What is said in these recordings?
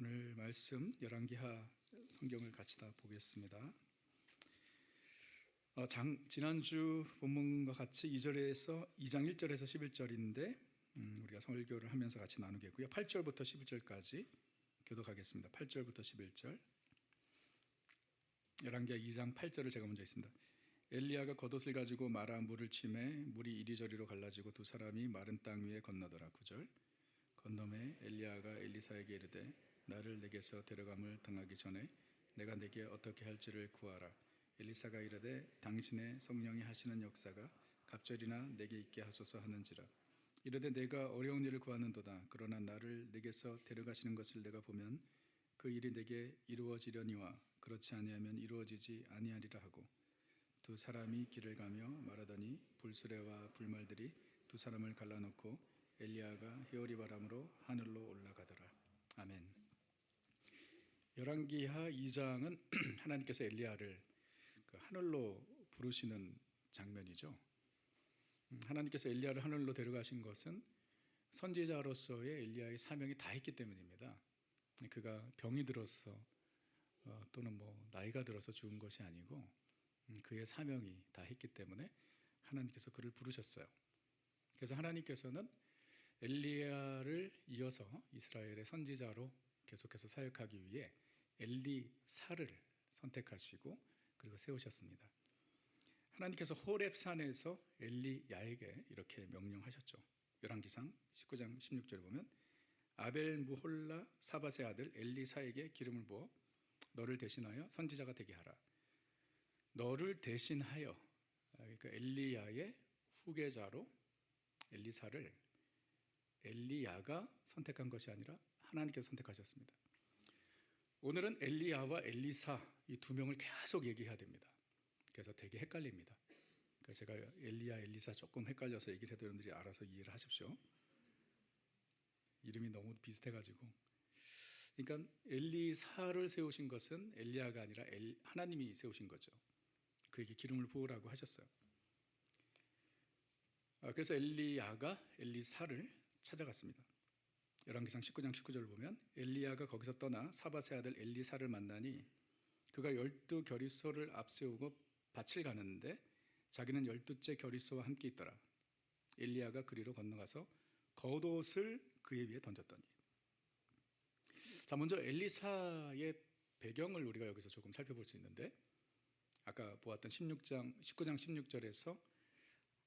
오늘 말씀 열왕기하 성경을 같이 다 보겠습니다. 지난주 본문과 같이 2장 1절에서 11절인데 우리가 설교를 하면서 같이 나누겠고요. 8절부터 11절까지 교독하겠습니다. 8절부터 11절. 열왕기하 2장 8절을 제가 먼저 읽습니다. 엘리야가 겉옷을 가지고 마라 물을 취매 물이 이리저리로 갈라지고 두 사람이 마른 땅 위에 건너더라. 9절. 건너매 엘리야가 엘리사에게 이르되 나를 내게서 데려감을 당하기 전에 내가 내게 어떻게 할지를 구하라. 엘리사가 이르되 당신의 성령이 하시는 역사가 갑절이나 내게 있게 하소서 하는지라. 이르되 내가 어려운 일을 구하는도다. 그러나 나를 내게서 데려가시는 것을 내가 보면 그 일이 내게 이루어지려니와 그렇지 아니하면 이루어지지 아니하리라 하고 두 사람이 길을 가며 말하더니 불수레와 불말들이 두 사람을 갈라놓고 엘리야가 회오리 바람으로 하늘로 올라가더라. 아멘. 열왕기하 2장은 하나님께서 엘리야를 하늘로 부르시는 장면이죠. 하나님께서 엘리야를 하늘로 데려가신 것은 선지자로서의 엘리야의 사명이 다 했기 때문입니다. 그가 병이 들어서 또는 나이가 들어서 죽은 것이 아니고 그의 사명이 다 했기 때문에 하나님께서 그를 부르셨어요. 그래서 하나님께서는 엘리야를 이어서 이스라엘의 선지자로 계속해서 사역하기 위해 엘리사를 선택하시고 그리고 세우셨습니다. 하나님께서 호렙산에서 엘리야에게 이렇게 명령하셨죠. 열왕기상 19장 16절에 보면 아벨 무홀라 사밧의 아들 엘리사에게 기름을 부어 너를 대신하여 선지자가 되게 하라. 너를 대신하여, 그러니까 엘리야의 후계자로 엘리사를 엘리야가 선택한 것이 아니라 하나님께서 선택하셨습니다. 오늘은 엘리야와 엘리사 이 두 명을 계속 얘기해야 됩니다. 그래서 되게 헷갈립니다. 그러니까 제가 엘리야, 엘리사 조금 헷갈려서 얘기를 해도 여러분들이 알아서 이해를 하십시오. 이름이 너무 비슷해가지고. 그러니까 엘리사를 세우신 것은 엘리야가 아니라 하나님이 세우신 거죠. 그에게 기름을 부으라고 하셨어요. 그래서 엘리야가 엘리사를 찾아갔습니다. 열왕기상 19장 19절을 보면 엘리야가 거기서 떠나 사밧의 아들 엘리사를 만나니 그가 12겨리소를 앞세우고 밭을 가는데 자기는 12째 겨리소와 함께 있더라. 엘리야가 그리로 건너가서 겉옷을 그의 위에 던졌더니. 자, 먼저 엘리사의 배경을 우리가 여기서 조금 살펴볼 수 있는데 아까 보았던 19장 16절에서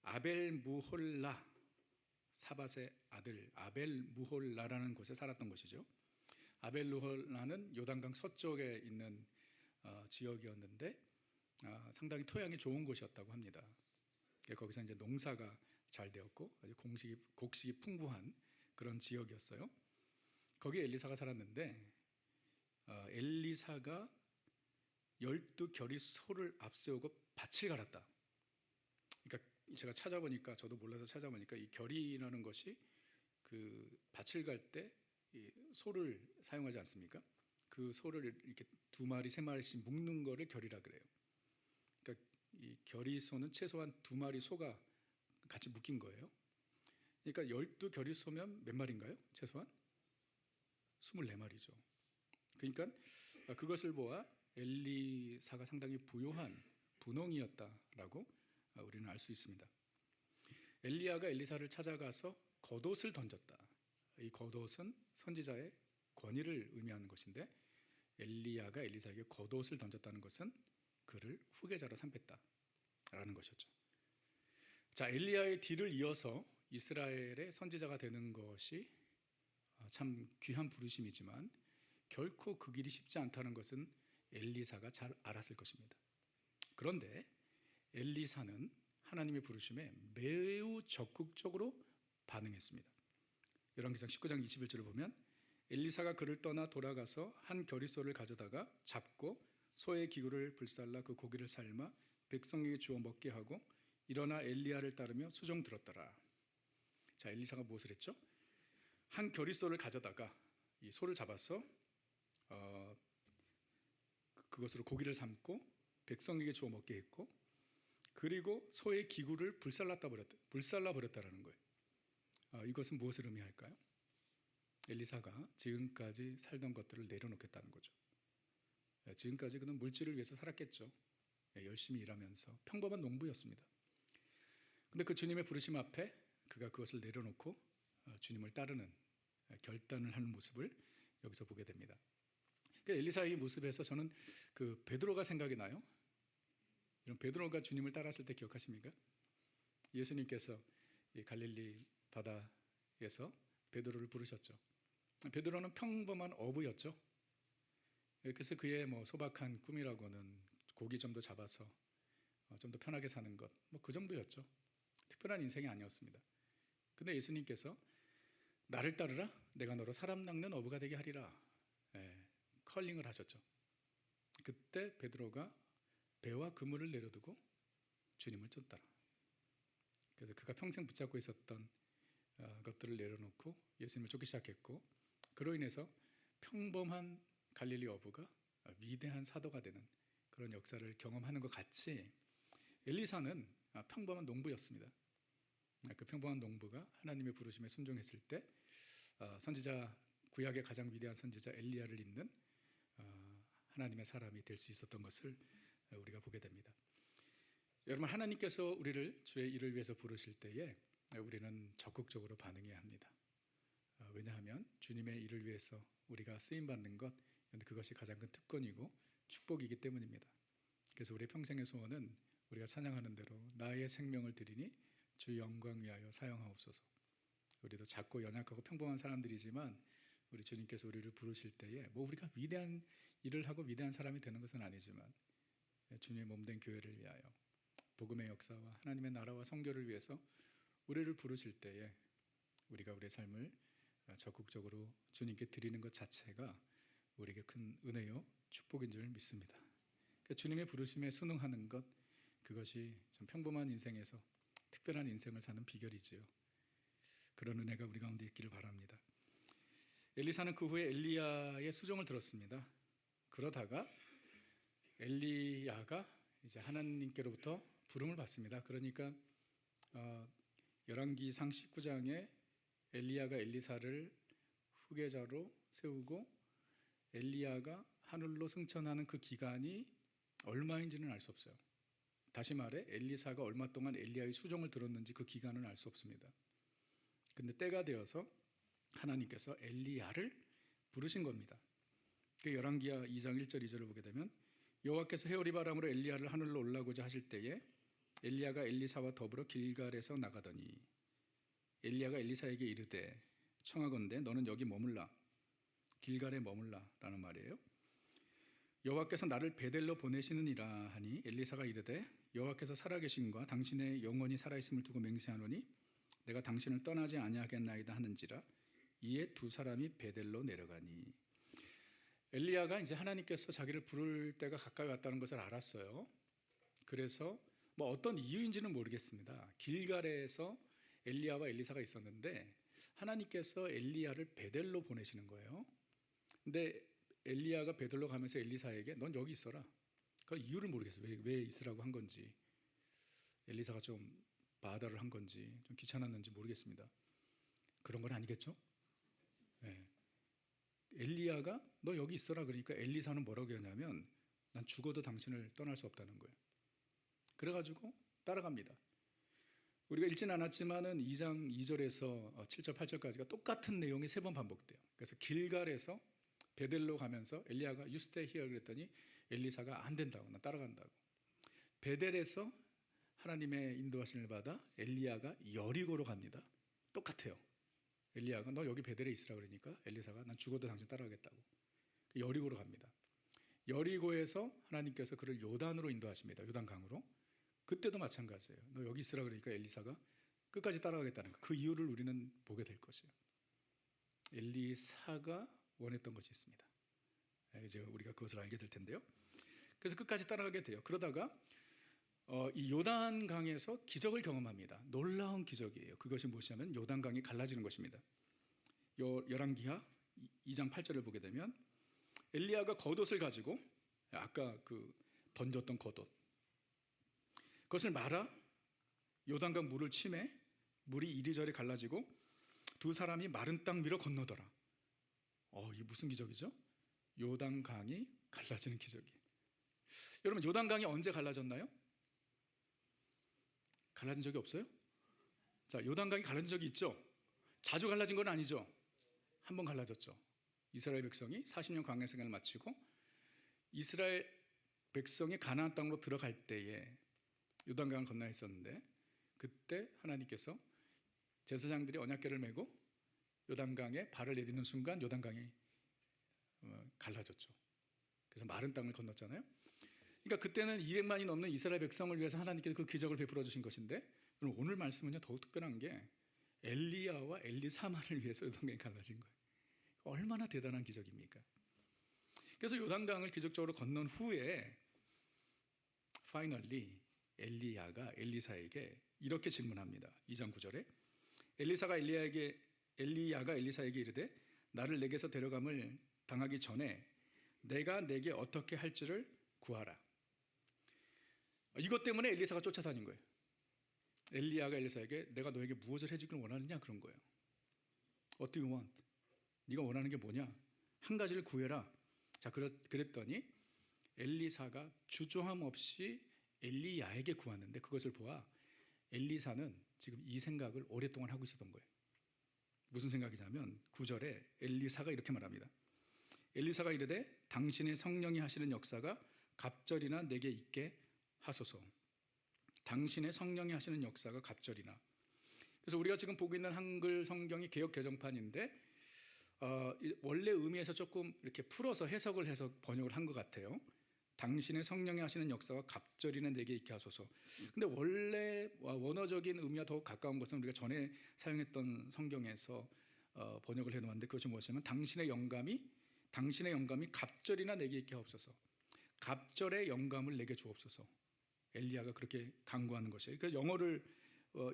아벨 무홀라 사밧의 아들 아벨 무홀라라는 곳에 살았던 것이죠. 아벨 무홀라는 요단강 서쪽에 있는 지역이었는데 상당히 토양이 좋은 곳이었다고 합니다. 거기서 이제 농사가 잘 되었고 아주 곡식이 풍부한 그런 지역이었어요. 거기에 엘리사가 살았는데 엘리사가 12겨리소를 앞세우고 밭을 갈았다. 그러니까 제가 찾아보니까 저도 몰라서 찾아보니까 이 결이라는 것이 그 밭을 갈 때 소를 사용하지 않습니까? 그 소를 이렇게 두 마리 세 마리씩 묶는 거를 결이라 그래요. 그러니까 이 결이소는 최소한 두 마리 소가 같이 묶인 거예요. 그러니까 12겨리소면 몇 마리인가요? 최소한 24마리죠. 그러니까 그것을 보아 엘리사가 상당히 부요한 분홍이었다라고 우리는 알 수 있습니다. 엘리야가 엘리사를 찾아가서 겉옷을 던졌다. 이 겉옷은 선지자의 권위를 의미하는 것인데 엘리야가 엘리사에게 겉옷을 던졌다는 것은 그를 후계자로 삼겠다라는 것이었죠. 자, 엘리야의 뒤를 이어서 이스라엘의 선지자가 되는 것이 참 귀한 부르심이지만 결코 그 길이 쉽지 않다는 것은 엘리사가 잘 알았을 것입니다. 그런데 엘리사는 하나님의 부르심에 매우 적극적으로 반응했습니다. 열왕기상 19장 21절을 보면 엘리사가 그를 떠나 돌아가서 한 겨리소를 가져다가 잡고 소의 기구를 불살라 그 고기를 삶아 백성에게 주어 먹게 하고 일어나 엘리야를 따르며 수종 들었더라. 자, 엘리사가 무엇을 했죠? 한 겨리소를 가져다가 이 소를 잡아서 그것으로 고기를 삶고 백성에게 주어 먹게 했고 그리고 소의 기구를 불살라 버렸다라는 거예요. 이것은 무엇을 의미할까요? 엘리사가 지금까지 살던 것들을 내려놓겠다는 거죠. 지금까지 그는 물질을 위해서 살았겠죠. 열심히 일하면서 평범한 농부였습니다. 근데 그 주님의 부르심 앞에 그가 그것을 내려놓고 주님을 따르는 결단을 하는 모습을 여기서 보게 됩니다. 엘리사의 모습에서 저는 그 베드로가 생각이 나요. 이런 베드로가 주님을 따랐을 때 기억하십니까? 예수님께서 이 갈릴리 바다에서 베드로를 부르셨죠. 베드로는 평범한 어부였죠. 그래서 그의 소박한 꿈이라고는 고기 좀 더 잡아서 좀 더 편하게 사는 것, 그 정도였죠. 특별한 인생이 아니었습니다. 근데 예수님께서 나를 따르라, 내가 너로 사람 낚는 어부가 되게 하리라, 컬링을 하셨죠. 그때 베드로가 배와 그물을 내려두고 주님을 쫓더라. 그래서 그가 평생 붙잡고 있었던 것들을 내려놓고 예수님을 쫓기 시작했고, 그로 인해서 평범한 갈릴리 어부가 위대한 사도가 되는 그런 역사를 경험하는 것 같이 엘리사는 평범한 농부였습니다. 그 평범한 농부가 하나님의 부르심에 순종했을 때 선지자, 구약의 가장 위대한 선지자 엘리야를 잇는 하나님의 사람이 될 수 있었던 것을 우리가 보게 됩니다. 여러분, 하나님께서 우리를 주의 일을 위해서 부르실 때에 우리는 적극적으로 반응해야 합니다. 왜냐하면 주님의 일을 위해서 우리가 쓰임받는 것, 그것이 가장 큰 특권이고 축복이기 때문입니다. 그래서 우리의 평생의 소원은 우리가 찬양하는 대로 나의 생명을 드리니 주 영광 위하여 사용하옵소서. 우리도 작고 연약하고 평범한 사람들이지만 우리 주님께서 우리를 부르실 때에 우리가 위대한 일을 하고 위대한 사람이 되는 것은 아니지만 주님의 몸된 교회를 위하여 복음의 역사와 하나님의 나라와 선교를 위해서 우리를 부르실 때에 우리가 우리의 삶을 적극적으로 주님께 드리는 것 자체가 우리에게 큰 은혜요 축복인 줄 믿습니다. 주님의 부르심에 순응하는 것, 그것이 참 평범한 인생에서 특별한 인생을 사는 비결이지요. 그런 은혜가 우리 가운데 있기를 바랍니다. 엘리사는 그 후에 엘리야의 수종을 들었습니다. 그러다가 엘리야가 이제 하나님께로부터 부름을 받습니다. 그러니까 열왕기상 19장에 엘리야가 엘리사를 후계자로 세우고 엘리야가 하늘로 승천하는 그 기간이 얼마인지는 알 수 없어요. 다시 말해 엘리사가 얼마 동안 엘리야의 수종을 들었는지 그 기간은 알 수 없습니다. 근데 때가 되어서 하나님께서 엘리야를 부르신 겁니다. 그 열왕기하 2장 1절 2절을 보게 되면 여호와께서 회오리 바람으로 엘리야를 하늘로 올라오고자 하실 때에 엘리야가 엘리사와 더불어 길갈에서 나가더니 엘리야가 엘리사에게 이르되 청하건대 너는 여기 머물라, 길갈에 머물라라는 말이에요. 여호와께서 나를 베델로 보내시느니라 하니 엘리사가 이르되 여호와께서 살아계심과 당신의 영혼이 살아있음을 두고 맹세하노니 내가 당신을 떠나지 아니하겠나이다 하는지라. 이에 두 사람이 베델로 내려가니. 엘리야가 이제 하나님께서 자기를 부를 때가 가까이 왔다는 것을 알았어요. 그래서 어떤 이유인지는 모르겠습니다. 길갈에서 엘리야와 엘리사가 있었는데 하나님께서 엘리야를 베델로 보내시는 거예요. 근데 엘리야가 베델로 가면서 엘리사에게 넌 여기 있어라. 그 이유를 모르겠어요. 왜 있으라고 한 건지, 엘리사가 좀 바다를 한 건지, 좀 귀찮았는지 모르겠습니다. 그런 건 아니겠죠? 네. 엘리야가 너 여기 있어라 그러니까 엘리사는 뭐라고 하냐면 난 죽어도 당신을 떠날 수 없다는 거예요. 그래가지고 따라갑니다. 우리가 읽진 않았지만은 2장 2절에서 7절 8절까지가 똑같은 내용이 3번 반복돼요. 그래서 길갈에서 베델로 가면서 엘리야가 You stay here 그랬더니 엘리사가 안 된다고, 나 따라간다고. 베델에서 하나님의 인도하심을 받아 엘리야가 여리고로 갑니다. 똑같아요. 엘리야가 너 여기 베델에 있으라 그러니까 엘리사가 난 죽어도 당신 따라가겠다고. 여리고로 갑니다. 여리고에서 하나님께서 그를 요단으로 인도하십니다. 요단강으로. 그때도 마찬가지예요. 너 여기 있으라 그러니까 엘리사가 끝까지 따라가겠다는 거. 그 이유를 우리는 보게 될 것이에요. 엘리사가 원했던 것이 있습니다. 이제 우리가 그것을 알게 될 텐데요. 그래서 끝까지 따라가게 돼요. 그러다가 이 요단강에서 기적을 경험합니다. 놀라운 기적이에요. 그것이 무엇이냐면 요단강이 갈라지는 것입니다. 열왕기하 2장 8절을 보게 되면 엘리야가 겉옷을 가지고 아까 그 던졌던 겉옷 그것을 말아 요단강 물을 침해 물이 이리저리 갈라지고 두 사람이 마른 땅 위로 건너더라. 이게 무슨 기적이죠? 요단강이 갈라지는 기적이. 여러분, 요단강이 언제 갈라졌나요? 갈라진 적이 없어요? 자, 요단강이 갈라진 적이 있죠? 자주 갈라진 건 아니죠? 한 번 갈라졌죠. 이스라엘 백성이 40년 광야 생활을 마치고 이스라엘 백성이 가나안 땅으로 들어갈 때에 요단강을 건너야 했었는데, 그때 하나님께서 제사장들이 언약궤를 메고 요단강에 발을 내딛는 순간 요단강이 갈라졌죠. 그래서 마른 땅을 건넜잖아요. 그러니까 그때는 200만이 넘는 이스라엘 백성을 위해서 하나님께서 그 기적을 베풀어 주신 것인데, 오늘 말씀은요 더욱 특별한 게 엘리야와 엘리사만을 위해서 요단강이 갈라진 거예요. 얼마나 대단한 기적입니까? 그래서 요단강을 기적적으로 건넌 후에 파이널리 엘리야가 엘리사에게 이렇게 질문합니다. 2장 9절에 엘리야가 엘리사에게 이르되 나를 내게서 데려감을 당하기 전에 내가 내게 어떻게 할지를 구하라. 이것 때문에 엘리사가 쫓아다닌 거예요. 엘리야가 엘리사에게 내가 너에게 무엇을 해주길 원하느냐 그런 거예요. What do you want? 네가 원하는 게 뭐냐? 한 가지를 구해라. 자, 그랬더니 엘리사가 주저함 없이 엘리야에게 구하는데, 그것을 보아 엘리사는 지금 이 생각을 오랫동안 하고 있었던 거예요. 무슨 생각이냐면 9절에 엘리사가 이렇게 말합니다. 엘리사가 이르되 당신의 성령이 하시는 역사가 갑절이나 내게 있게 하소서. 당신의 성령이 하시는 역사가 갑절이나. 그래서 우리가 지금 보고 있는 한글 성경이 개역 개정판인데 원래 의미에서 조금 이렇게 풀어서 해석을 해서 번역을 한 것 같아요. 당신의 성령이 하시는 역사가 갑절이나 내게 있게 하소서. 근데 원래 원어적인 의미와 더 가까운 것은 우리가 전에 사용했던 성경에서 번역을 해놓았는데, 그것이 무엇이냐면 당신의 영감이 갑절이나 내게 있게 하옵소서. 갑절의 영감을 내게 주옵소서. 엘리야가 그렇게 간구하는 것이에요. 그래서 영어를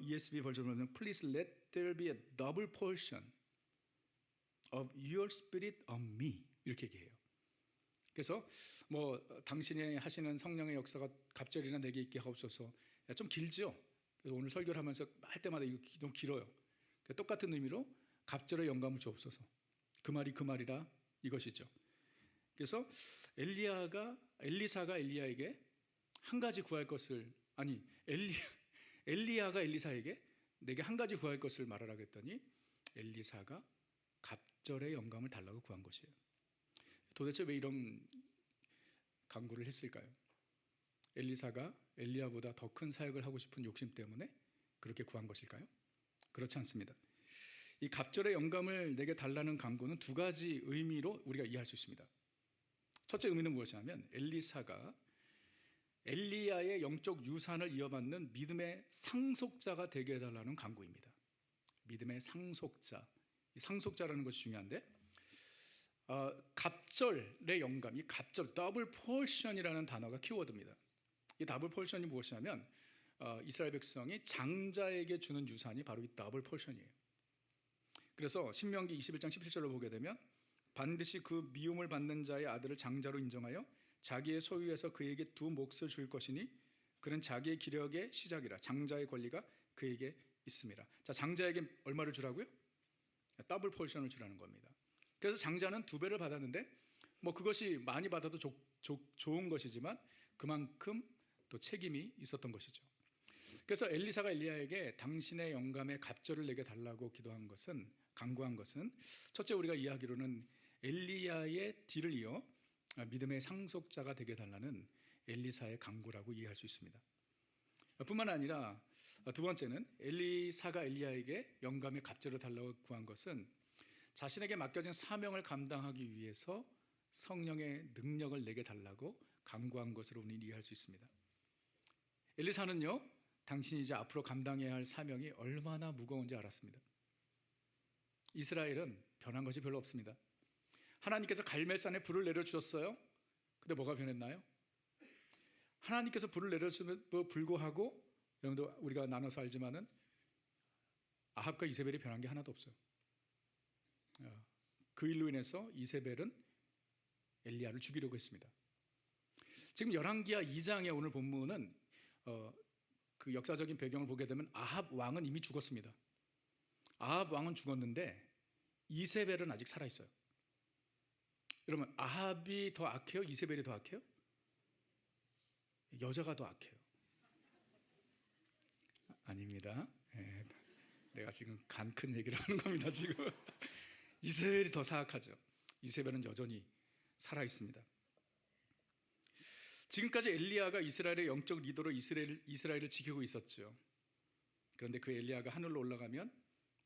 ESV 버전으로 하면 Please let there be a double portion of your spirit on me 이렇게 얘기해요. 그래서 당신이 하시는 성령의 역사가 갑절이나 내게 있게 하옵소서. 좀 길죠. 그래서 오늘 설교를 하면서 할 때마다 이거 너무 길어요. 똑같은 의미로 갑절의 영감을 주옵소서. 그 말이라 이것이죠. 그래서 엘리사가 엘리야에게 한 가지 구할 것을, 아니 엘리야가 엘리사에게 내게 한 가지 구할 것을 말하라 그랬더니 엘리사가 갑절의 영감을 달라고 구한 것이에요. 도대체 왜 이런 간구를 했을까요? 엘리사가 엘리야보다 더 큰 사역을 하고 싶은 욕심 때문에 그렇게 구한 것일까요? 그렇지 않습니다. 이 갑절의 영감을 내게 달라는 간구는 두 가지 의미로 우리가 이해할 수 있습니다. 첫째 의미는 무엇이냐면 엘리사가 엘리야의 영적 유산을 이어받는 믿음의 상속자가 되게 해달라는 간구입니다. 믿음의 상속자. 이 상속자라는 것이 중요한데, 갑절의 영감, 이 갑절, 더블 포션이라는 단어가 키워드입니다. 이 더블 포션이 무엇이냐면 이스라엘 백성이 장자에게 주는 유산이 바로 이 더블 포션이에요. 그래서 신명기 21장 17절로 보게 되면 반드시 그 미움을 받는 자의 아들을 장자로 인정하여 자기의 소유에서 그에게 두 몫을 줄 것이니 그는 자기의 기력의 시작이라. 장자의 권리가 그에게 있습니다. 자, 장자에게 얼마를 주라고요? 더블 포션을 주라는 겁니다. 그래서 장자는 2배를 받았는데 그것이 많이 받아도 좋은 것이지만 그만큼 또 책임이 있었던 것이죠. 그래서 엘리사가 엘리야에게 당신의 영감의 갑절을 내게 달라고 간구한 것은 첫째, 우리가 이해하기로는 엘리야의 뒤를 이어 믿음의 상속자가 되게 달라는 엘리사의 간구라고 이해할 수 있습니다. 뿐만 아니라 두 번째는 엘리사가 엘리야에게 영감의 갑절을 달라고 구한 것은 자신에게 맡겨진 사명을 감당하기 위해서 성령의 능력을 내게 달라고 간구한 것으로 우리는 이해할 수 있습니다. 엘리사는요, 당신이 이제 앞으로 감당해야 할 사명이 얼마나 무거운지 알았습니다. 이스라엘은 변한 것이 별로 없습니다. 하나님께서 갈멜산에 불을 내려주셨어요. 근데 뭐가 변했나요? 하나님께서 불을 내려주심에도 불구하고, 여러분도 우리가 나눠서 알지만은 아합과 이세벨이 변한 게 하나도 없어요. 그 일로 인해서 이세벨은 엘리야를 죽이려고 했습니다. 지금 열왕기하 2장의 오늘 본문은 그 역사적인 배경을 보게 되면 아합 왕은 이미 죽었습니다. 아합 왕은 죽었는데 이세벨은 아직 살아있어요. 여러분, 아합이 더 악해요? 이세벨이 더 악해요? 여자가 더 악해요. 아닙니다. 예, 내가 지금 간 큰 얘기를 하는 겁니다. 지금 이세벨이 더 사악하죠. 이세벨은 여전히 살아 있습니다. 지금까지 엘리야가 이스라엘의 영적 리더로 이스라엘을 지키고 있었죠. 그런데 그 엘리야가 하늘로 올라가면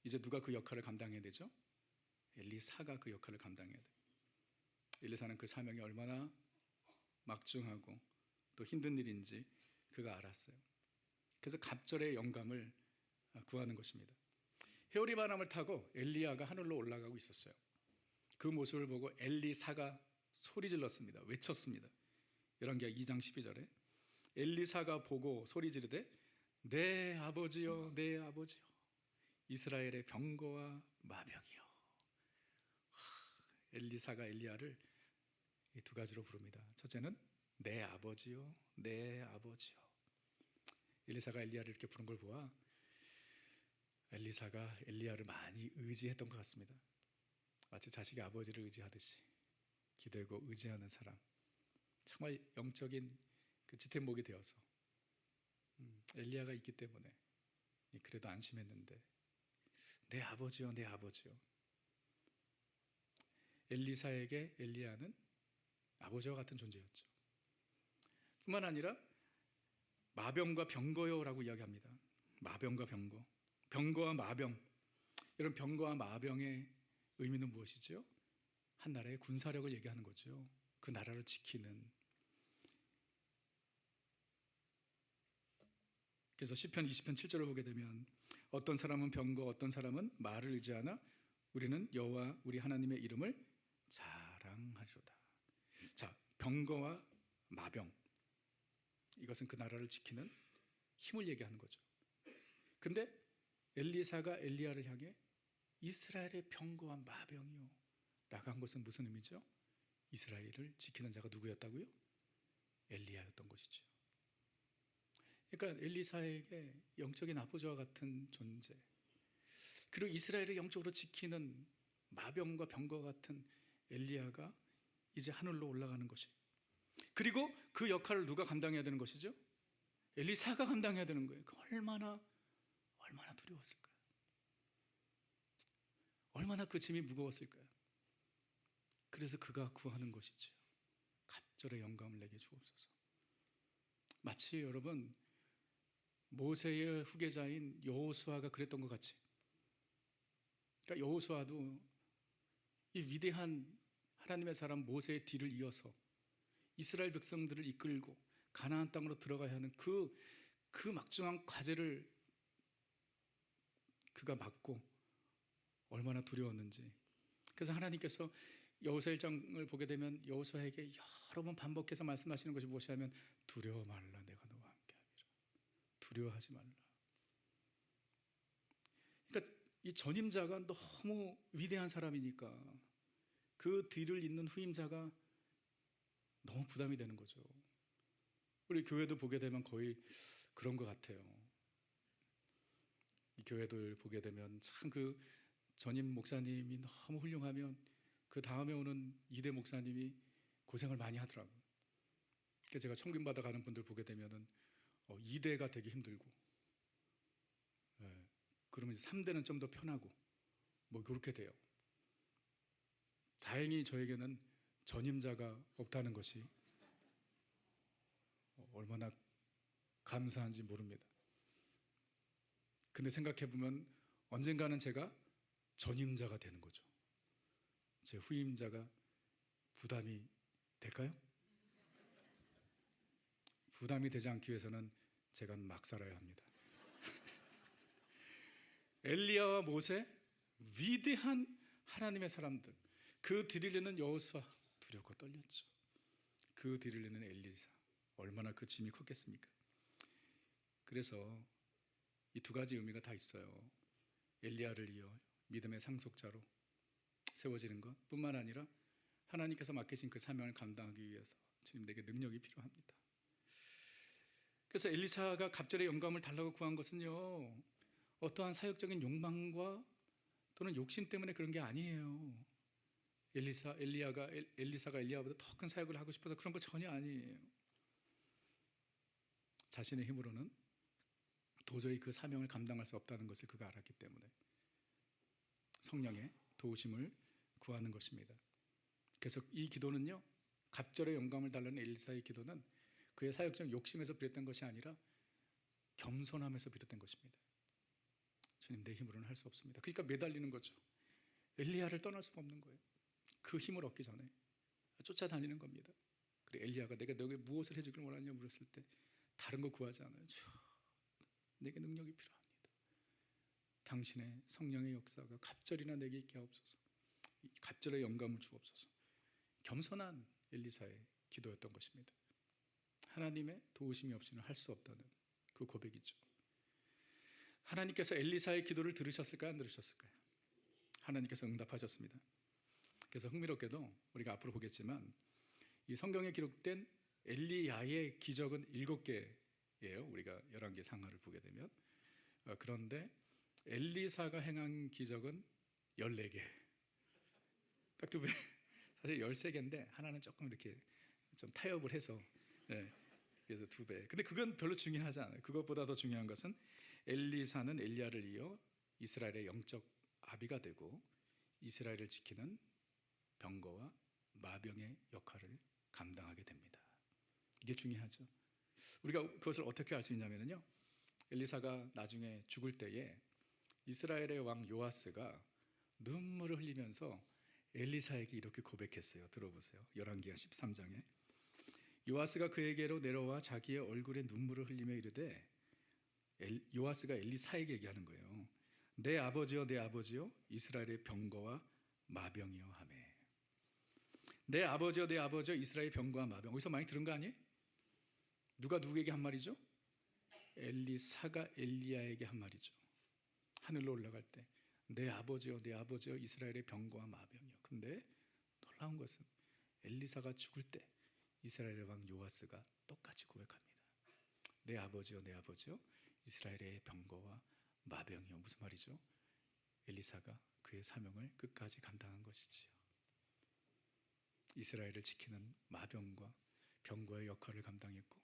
이제 누가 그 역할을 감당해야 되죠? 엘리사가 그 역할을 감당해야 돼요. 엘리사는 그 사명이 얼마나 막중하고 또 힘든 일인지 그가 알았어요. 그래서 갑절의 영감을 구하는 것입니다. 회오리 바람을 타고 엘리야가 하늘로 올라가고 있었어요. 그 모습을 보고 엘리사가 소리 질렀습니다. 외쳤습니다. 열왕기하 2장 12절에 엘리사가 보고 소리 지르되 내 아버지여 내 아버지여 이스라엘의 병거와 마병이여. 엘리사가 엘리야를 이 두 가지로 부릅니다. 첫째는 내 아버지요 내 아버지요. 엘리사가 엘리야를 이렇게 부른 걸 보아 엘리사가 엘리야를 많이 의지했던 것 같습니다. 마치 자식의 아버지를 의지하듯이 기대고 의지하는 사람, 정말 영적인 그 지템목이 되어서 엘리야가 있기 때문에 그래도 안심했는데 내 아버지요 내 아버지요. 엘리사에게 엘리야는 아버지와 같은 존재였죠. 뿐만 아니라 마병과 병거요라고 이야기합니다. 마병과 병거, 병거와 마병. 이런 병거와 마병의 의미는 무엇이죠? 한 나라의 군사력을 얘기하는 거죠. 그 나라를 지키는. 그래서 시편 20편 7절을 보게 되면 어떤 사람은 병거, 어떤 사람은 말을 의지하나 우리는 여호와 우리 하나님의 이름을 자랑하리로다. 자, 병거와 마병, 이것은 그 나라를 지키는 힘을 얘기하는 거죠. 근데 엘리사가 엘리야를 향해 이스라엘의 병거와 마병이요 라고 한 것은 무슨 의미죠? 이스라엘을 지키는 자가 누구였다고요? 엘리야였던 것이죠. 그러니까 엘리사에게 영적인 아버지와 같은 존재, 그리고 이스라엘을 영적으로 지키는 마병과 병거와 같은 엘리야가 이제 하늘로 올라가는 것이, 그리고 그 역할을 누가 감당해야 되는 것이죠? 엘리사가 감당해야 되는 거예요. 얼마나 두려웠을까요? 얼마나 그 짐이 무거웠을까요? 그래서 그가 구하는 것이죠. 갑절의 영감을 내게 주옵소서. 마치 여러분 모세의 후계자인 여호수아가 그랬던 것 같이, 그러니까 여호수아도 이 위대한 하나님의 사람 모세의 뒤를 이어서 이스라엘 백성들을 이끌고 가나안 땅으로 들어가야 하는 그 막중한 과제를 그가 맡고 얼마나 두려웠는지. 그래서 하나님께서 여호수아 1장을 보게 되면 여호수아에게 여러 번 반복해서 말씀하시는 것이 무엇이냐면 두려워 말라, 내가 너와 함께 하리라. 두려워하지 말라. 그러니까 이 전임자가 너무 위대한 사람이니까 그 뒤를 잇는 후임자가 너무 부담이 되는 거죠. 우리 교회도 보게 되면 거의 그런 것 같아요. 이 교회들 보게 되면 참 그 전임 목사님이 너무 훌륭하면 그 다음에 오는 2대 목사님이 고생을 많이 하더라고요. 그래서 제가 청빙받아 가는 분들 보게 되면은 2대가 되게 힘들고, 그러면 이제 3대는 좀 더 편하고 뭐 그렇게 돼요. 다행히 저에게는 전임자가 없다는 것이 얼마나 감사한지 모릅니다. 근데 생각해 보면 언젠가는 제가 전임자가 되는 거죠. 제 후임자가 부담이 될까요? 부담이 되지 않기 위해서는 제가 막 살아야 합니다. 엘리야와 모세, 위대한 하나님의 사람들, 그 뒤를 잇는 여호수아, 두렵고 떨렸죠. 그 뒤를 잇는 엘리사, 얼마나 그 짐이 컸겠습니까? 그래서 이 두 가지 의미가 다 있어요. 엘리야를 이어 믿음의 상속자로 세워지는 것 뿐만 아니라 하나님께서 맡기신 그 사명을 감당하기 위해서 주님, 내게 능력이 필요합니다. 그래서 엘리사가 갑절의 영감을 달라고 구한 것은요, 어떠한 사역적인 욕망과 또는 욕심 때문에 그런 게 아니에요. 엘리사가 엘리야보다 더 큰 사역을 하고 싶어서 그런 거 전혀 아니에요. 자신의 힘으로는 도저히 그 사명을 감당할 수 없다는 것을 그가 알았기 때문에 성령의 도우심을 구하는 것입니다. 그래서 이 기도는요, 갑절의 영감을 달라는 엘리사의 기도는 그의 사역적 욕심에서 비롯된 것이 아니라 겸손함에서 비롯된 것입니다. 주님, 내 힘으로는 할 수 없습니다. 그러니까 매달리는 거죠. 엘리야를 떠날 수가 없는 거예요. 그 힘을 얻기 전에 쫓아다니는 겁니다. 그리고 엘리야가 내가 너에게 무엇을 해주길 원하냐 물었을 때 다른 거 구하지 않아요. 내게 능력이 필요합니다. 당신의 성령의 역사가 갑절이나 내게 있게 하옵소서. 갑절의 영감을 주옵소서. 겸손한 엘리사의 기도였던 것입니다. 하나님의 도우심이 없이는 할 수 없다는 그 고백이죠. 하나님께서 엘리사의 기도를 들으셨을까요? 안 들으셨을까요? 하나님께서 응답하셨습니다. 그래서 흥미롭게도 우리가 앞으로 보겠지만 이 성경에 기록된 엘리야의 기적은 7개예요. 우리가 열왕기 상하를 보게 되면. 그런데 엘리사가 행한 기적은 14개. 딱 2배. 사실 13개인데 하나는 조금 이렇게 좀 타협을 해서, 그래서 2배. 근데 그건 별로 중요하지 않아요. 그것보다 더 중요한 것은 엘리사는 엘리야를 이어 이스라엘의 영적 아비가 되고 이스라엘을 지키는 병거와 마병의 역할을 감당하게 됩니다. 이게 중요하죠. 우리가 그것을 어떻게 알 수 있냐면요, 엘리사가 나중에 죽을 때에 이스라엘의 왕 요아스가 눈물을 흘리면서 엘리사에게 이렇게 고백했어요. 들어보세요. 열왕기하 13장에 요아스가 그에게로 내려와 자기의 얼굴에 눈물을 흘리며 이르되, 요아스가 엘리사에게 얘기하는 거예요. 내 아버지여, 내 아버지여, 이스라엘의 병거와 마병이여 하매. 내 아버지여, 내 아버지여, 이스라엘의 병거와 마병. 어디서 많이 들은 거 아니에요? 누가 누구에게 한 말이죠? 엘리사가 엘리야에게 한 말이죠. 하늘로 올라갈 때 내 아버지여, 내 아버지여, 이스라엘의 병거와 마병이여. 근데 놀라운 것은 엘리사가 죽을 때 이스라엘의 왕 요아스가 똑같이 고백합니다. 내 아버지여, 내 아버지여, 이스라엘의 병거와 마병이여. 무슨 말이죠? 엘리사가 그의 사명을 끝까지 감당한 것이지요. 이스라엘을 지키는 마병과 병거의 역할을 감당했고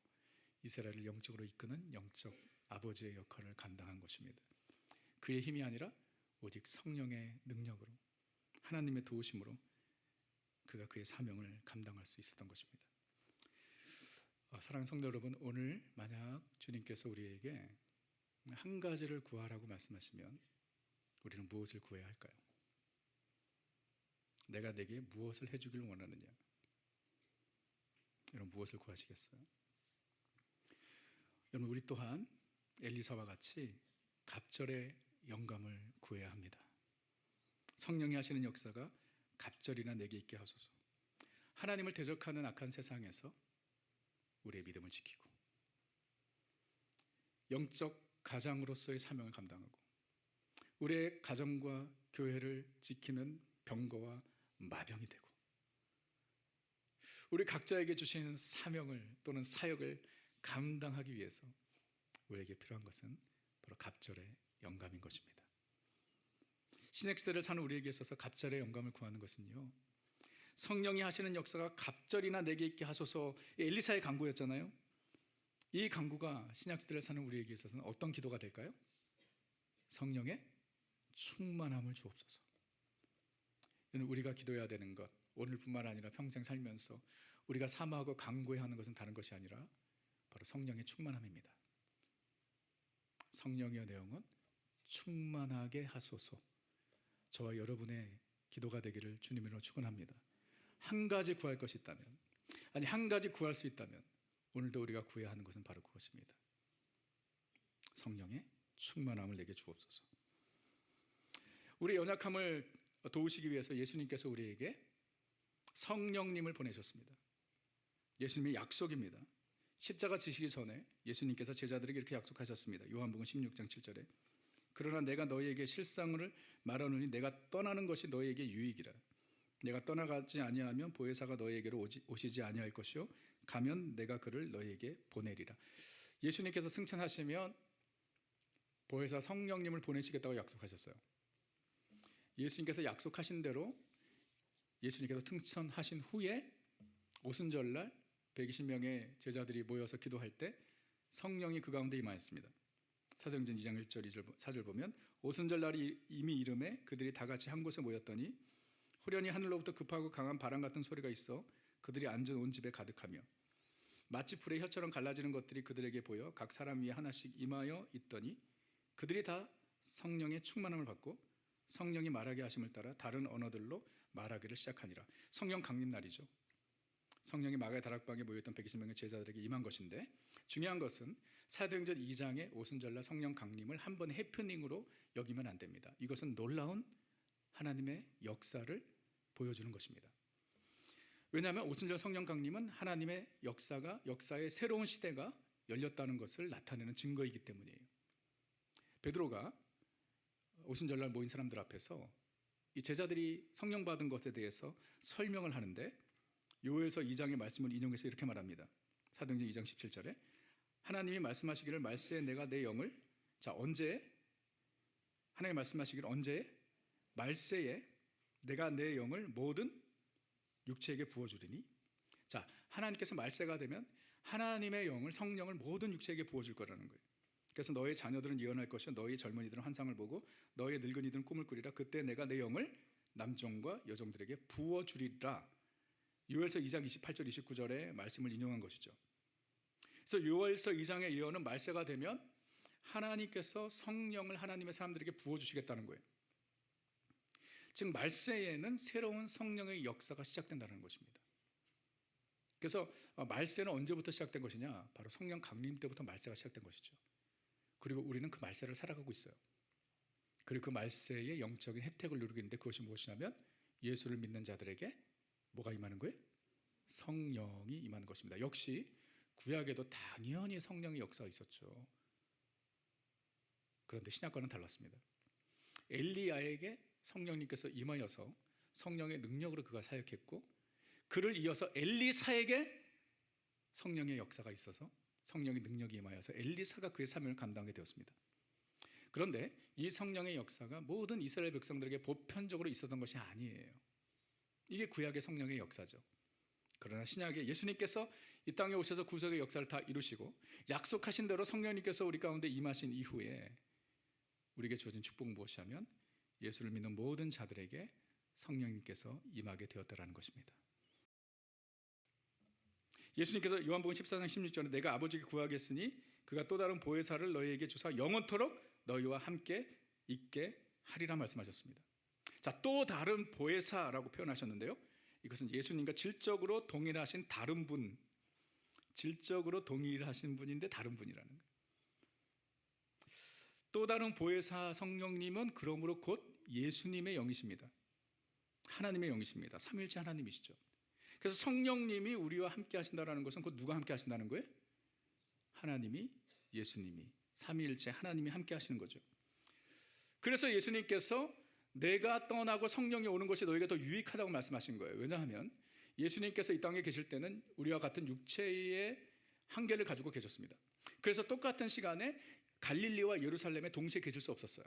이스라엘을 영적으로 이끄는 영적 아버지의 역할을 감당한 것입니다. 그의 힘이 아니라 오직 성령의 능력으로, 하나님의 도우심으로 그가 그의 사명을 감당할 수 있었던 것입니다. 사랑하는 성도 여러분, 오늘 만약 주님께서 우리에게 한 가지를 구하라고 말씀하시면 우리는 무엇을 구해야 할까요? 내가 내게 무엇을 해주길 원하느냐? 여러분, 무엇을 구하시겠어요? 여러분, 우리 또한 엘리사와 같이 갑절의 영감을 구해야 합니다. 성령이 하시는 역사가 갑절이나 내게 있게 하소서. 하나님을 대적하는 악한 세상에서 우리의 믿음을 지키고 영적 가장으로서의 사명을 감당하고 우리의 가정과 교회를 지키는 병거와 마병이 되고 우리 각자에게 주신 사명을 또는 사역을 감당하기 위해서 우리에게 필요한 것은 바로 갑절의 영감인 것입니다. 신약시대를 사는 우리에게 있어서 갑절의 영감을 구하는 것은요, 성령이 하시는 역사가 갑절이나 내게 있게 하소서, 엘리사의 간구였잖아요. 이 간구가 신약시대를 사는 우리에게 있어서는 어떤 기도가 될까요? 성령의 충만함을 주옵소서. 우리가 기도해야 되는 것, 오늘뿐만 아니라 평생 살면서 우리가 사모하고 간구해야 하는 것은 다른 것이 아니라 바로 성령의 충만함입니다. 성령이여 내 영혼 충만하게 하소서. 저와 여러분의 기도가 되기를 주님으로 축원합니다. 한 가지 구할 것이 있다면, 아니 한 가지 구할 수 있다면 오늘도 우리가 구해야 하는 것은 바로 그것입니다. 성령의 충만함을 내게 주옵소서. 우리 연약함을 도우시기 위해서 예수님께서 우리에게 성령님을 보내셨습니다. 예수님의 약속입니다. 십자가 지시기 전에 예수님께서 제자들에게 이렇게 약속하셨습니다. 요한복음 16장 7절에 그러나 내가 너희에게 실상을 말하노니 내가 떠나는 것이 너희에게 유익이라. 내가 떠나가지 아니하면 보혜사가 너희에게로 오시지 아니할 것이요 가면 내가 그를 너희에게 보내리라. 예수님께서 승천하시면 보혜사 성령님을 보내시겠다고 약속하셨어요. 예수님께서 약속하신 대로 예수님께서 승천하신 후에 오순절날 120명의 제자들이 모여서 기도할 때 성령이 그 가운데 임하였습니다. 사도행전 2장 1절 2절 4절 보면 오순절날이 이미 이름에 그들이 다 같이 한 곳에 모였더니 후련히 하늘로부터 급하고 강한 바람 같은 소리가 있어 그들이 앉은 온 집에 가득하며 마치 불의 혀처럼 갈라지는 것들이 그들에게 보여 각 사람 위에 하나씩 임하여 있더니 그들이 다 성령의 충만함을 받고 성령이 말하게 하심을 따라 다른 언어들로 말하기를 시작하니라. 성령 강림 날이죠. 성령이 마가의 다락방에 모였던 120명의 제자들에게 임한 것인데 중요한 것은 사도행전 2장의 오순절날 성령 강림을 한 번의 해프닝으로 여기면 안 됩니다. 이것은 놀라운 하나님의 역사를 보여주는 것입니다. 왜냐하면 오순절 성령 강림은 하나님의 역사의 새로운 시대가 열렸다는 것을 나타내는 증거이기 때문이에요. 베드로가 오순절날 모인 사람들 앞에서 이 제자들이 성령 받은 것에 대해서 설명을 하는데 요엘서 2장의 말씀을 인용해서 이렇게 말합니다. 사도행전 2장 17절에 하나님이 말씀하시기를 말세에 내가 내 영을 언제? 하나님이 말씀하시기를 언제? 말세에 내가 내 영을 모든 육체에게 부어주리니. 하나님께서 말세가 되면 하나님의 영을 성령을 모든 육체에게 부어줄 거라는 거예요. 그래서 너의 자녀들은 예언할 것이요 너희 젊은이들은 환상을 보고 너희 늙은이들은 꿈을 꾸리라. 그때 내가 내 영을 남종과 여종들에게 부어주리라. 요엘서 2장 28절 29절의 말씀을 인용한 것이죠. 그래서 요엘서 2장의 예언은 말세가 되면 하나님께서 성령을 하나님의 사람들에게 부어주시겠다는 거예요. 즉 말세에는 새로운 성령의 역사가 시작된다는 것입니다. 그래서 말세는 언제부터 시작된 것이냐? 바로 성령 강림 때부터 말세가 시작된 것이죠. 그리고 우리는 그 말세를 살아가고 있어요. 그리고 그 말세의 영적인 혜택을 누리고 있는데 그것이 무엇이냐면 예수를 믿는 자들에게 뭐가 임하는 거예요? 성령이 임하는 것입니다. 역시 구약에도 당연히 성령의 역사가 있었죠. 그런데 신약과는 달랐습니다. 엘리야에게 성령님께서 임하여서 성령의 능력으로 그가 사역했고 그를 이어서 엘리사에게 성령의 역사가 있어서 성령의 능력이 임하여서 엘리사가 그의 사명을 감당하게 되었습니다. 그런데 이 성령의 역사가 모든 이스라엘 백성들에게 보편적으로 있었던 것이 아니에요. 이게 구약의 성령의 역사죠. 그러나 신약에 예수님께서 이 땅에 오셔서 구속의 역사를 다 이루시고 약속하신 대로 성령님께서 우리 가운데 임하신 이후에 우리에게 주어진 축복은 무엇이냐면 예수를 믿는 모든 자들에게 성령님께서 임하게 되었다라는 것입니다. 예수님께서 요한복음 14장 16절에 내가 아버지께 구하겠으니 그가 또 다른 보혜사를 너희에게 주사 영원토록 너희와 함께 있게 하리라 말씀하셨습니다. 또 다른 보혜사라고 표현하셨는데요. 이것은 예수님과 질적으로 동일하신 다른 분, 질적으로 동일하신 분인데 다른 분이라는 거예요. 또 다른 보혜사 성령님은 그러므로 곧 예수님의 영이십니다. 하나님의 영이십니다. 삼위일체 하나님이시죠. 그래서 성령님이 우리와 함께 하신다는 것은 곧 누가 함께 하신다는 거예요? 하나님이, 예수님이, 삼위일체 하나님이 함께 하시는 거죠. 그래서 예수님께서 내가 떠나고 성령이 오는 것이 너희가 더 유익하다고 말씀하신 거예요. 왜냐하면 예수님께서 이 땅에 계실 때는 우리와 같은 육체의 한계를 가지고 계셨습니다. 그래서 똑같은 시간에 갈릴리와 예루살렘에 동시에 계실 수 없었어요.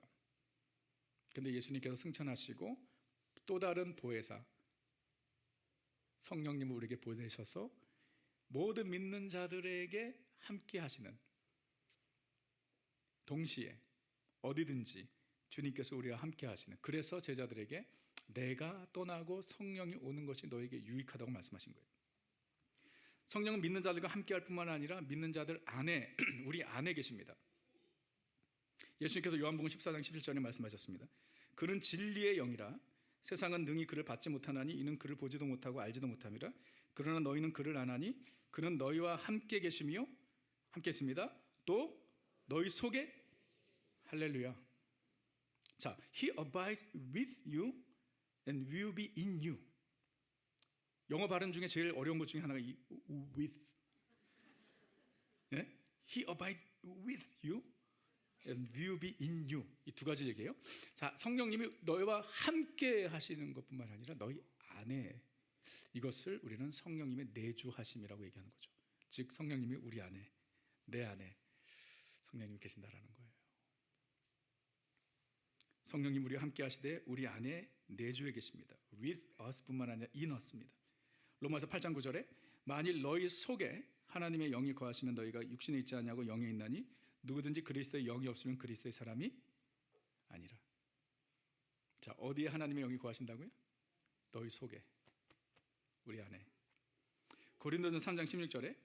그런데 예수님께서 승천하시고 또 다른 보혜사 성령님을 우리에게 보내셔서 모든 믿는 자들에게 함께 하시는, 동시에 어디든지 주님께서 우리와 함께 하시는, 그래서 제자들에게 내가 떠나고 성령이 오는 것이 너에게 유익하다고 말씀하신 거예요. 성령은 믿는 자들과 함께 할 뿐만 아니라 믿는 자들 안에 우리 안에 계십니다. 예수님께서 요한복음 14장 17절에 말씀하셨습니다. 그는 진리의 영이라 세상은 능히 그를 받지 못하나니 이는 그를 보지도 못하고 알지도 못함이라. 그러나 너희는 그를 아나니 그는 너희와 함께 계시며 함께 있습니다. 또 너희 속에 할렐루야. He abides with you and will be in you. 영어 발음 중에 제일 어려운 것 중에 하나가 이 with. 네? He abides with you and will be in you. 이 두 가지 얘기예요. 성령님이 너희와 함께 하시는 것뿐만 아니라 너희 안에, 이것을 우리는 성령님의 내주하심이라고 얘기하는 거죠. 즉 성령님이 우리 안에, 내 안에 성령님이 계신다라는 거예요. 성령님 우리와 함께 하시되 우리 안에 내주에 계십니다. with us뿐만 아니라 in us입니다. 로마서 8장 9절에 만일 너희 속에 하나님의 영이 거하시면 너희가 육신에 있지 않냐고 영에 있나니 누구든지 그리스도의 영이 없으면 그리스도의 사람이 아니라. 자, 어디에 하나님의 영이 거하신다고요? 너희 속에, 우리 안에. 고린도전서 3장 16절에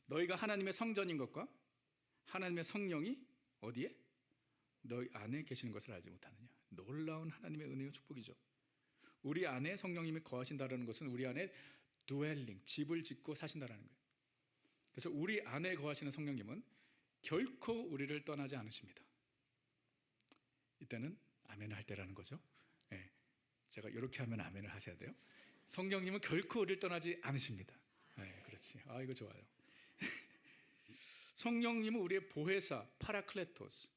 너희가 하나님의 성전인 것과 하나님의 성령이 어디에? 너희 안에 계시는 것을 알지 못하느냐. 놀라운 하나님의 은혜와 축복이죠. 우리 안에 성령님이 거하신다는 것은 우리 안에 dwelling, 집을 짓고 사신다는 거예요. 그래서 우리 안에 거하시는 성령님은 결코 우리를 떠나지 않으십니다. 이때는 아멘을 할 때라는 거죠. 네, 제가 이렇게 하면 아멘을 하셔야 돼요. 성령님은 결코 우리를 떠나지 않으십니다. 네, 그렇지. 이거 좋아요. 성령님은 우리의 보혜사, 파라클레토스.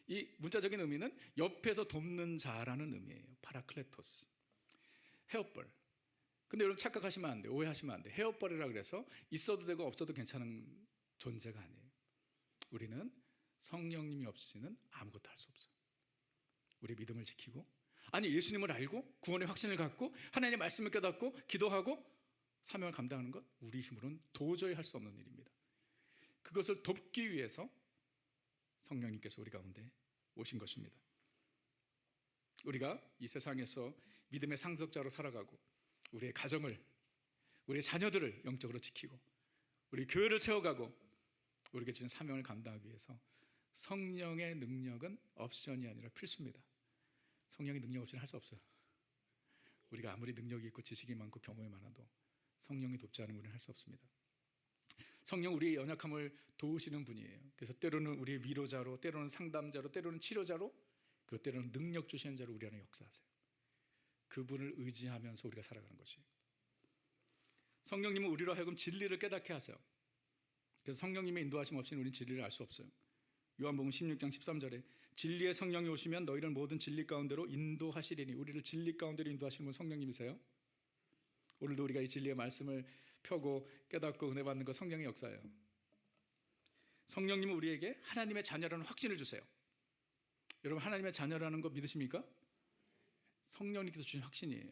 이 문자적인 의미는 옆에서 돕는 자라는 의미예요. 파라클레토스. 헤어벌. 근데 여러분 착각하시면 안 돼요. 오해하시면 안 돼요. 헤어벌이라 그래서 있어도 되고 없어도 괜찮은 존재가 아니에요. 우리는 성령님이 없이는 아무것도 할 수 없어요. 우리의 믿음을 지키고, 아니 예수님을 알고 구원의 확신을 갖고 하나님의 말씀을 깨닫고 기도하고 사명을 감당하는 것, 우리 힘으로는 도저히 할 수 없는 일입니다. 그것을 돕기 위해서 성령님께서 우리 가운데 오신 것입니다. 우리가 이 세상에서 믿음의 상속자로 살아가고 우리의 가정을, 우리의 자녀들을 영적으로 지키고 우리 교회를 세워가고 우리에게 주신 사명을 감당하기 위해서 성령의 능력은 옵션이 아니라 필수입니다. 성령의 능력 없이는 할 수 없어요. 우리가 아무리 능력이 있고 지식이 많고 경험이 많아도 성령이 돕지 않으면 우리는 할 수 없습니다. 성령 우리의 연약함을 도우시는 분이에요. 그래서 때로는 우리의 위로자로, 때로는 상담자로, 때로는 치료자로, 그리고 때로는 능력 주시는 자로 우리 안에 역사하세요. 그분을 의지하면서 우리가 살아가는 것이에요. 성령님은 우리로 하여금 진리를 깨닫게 하세요. 그래서 성령님의 인도하심 없이는 우리는 진리를 알 수 없어요. 요한복음 16장 13절에 진리의 성령이 오시면 너희를 모든 진리 가운데로 인도하시리니, 우리를 진리 가운데로 인도하시는 분 성령님이세요. 오늘도 우리가 이 진리의 말씀을 펴고 깨닫고 은혜 받는 것 성령의 역사예요. 성령님은 우리에게 하나님의 자녀라는 확신을 주세요. 여러분 하나님의 자녀라는 거 믿으십니까? 성령님께서 주신 확신이에요.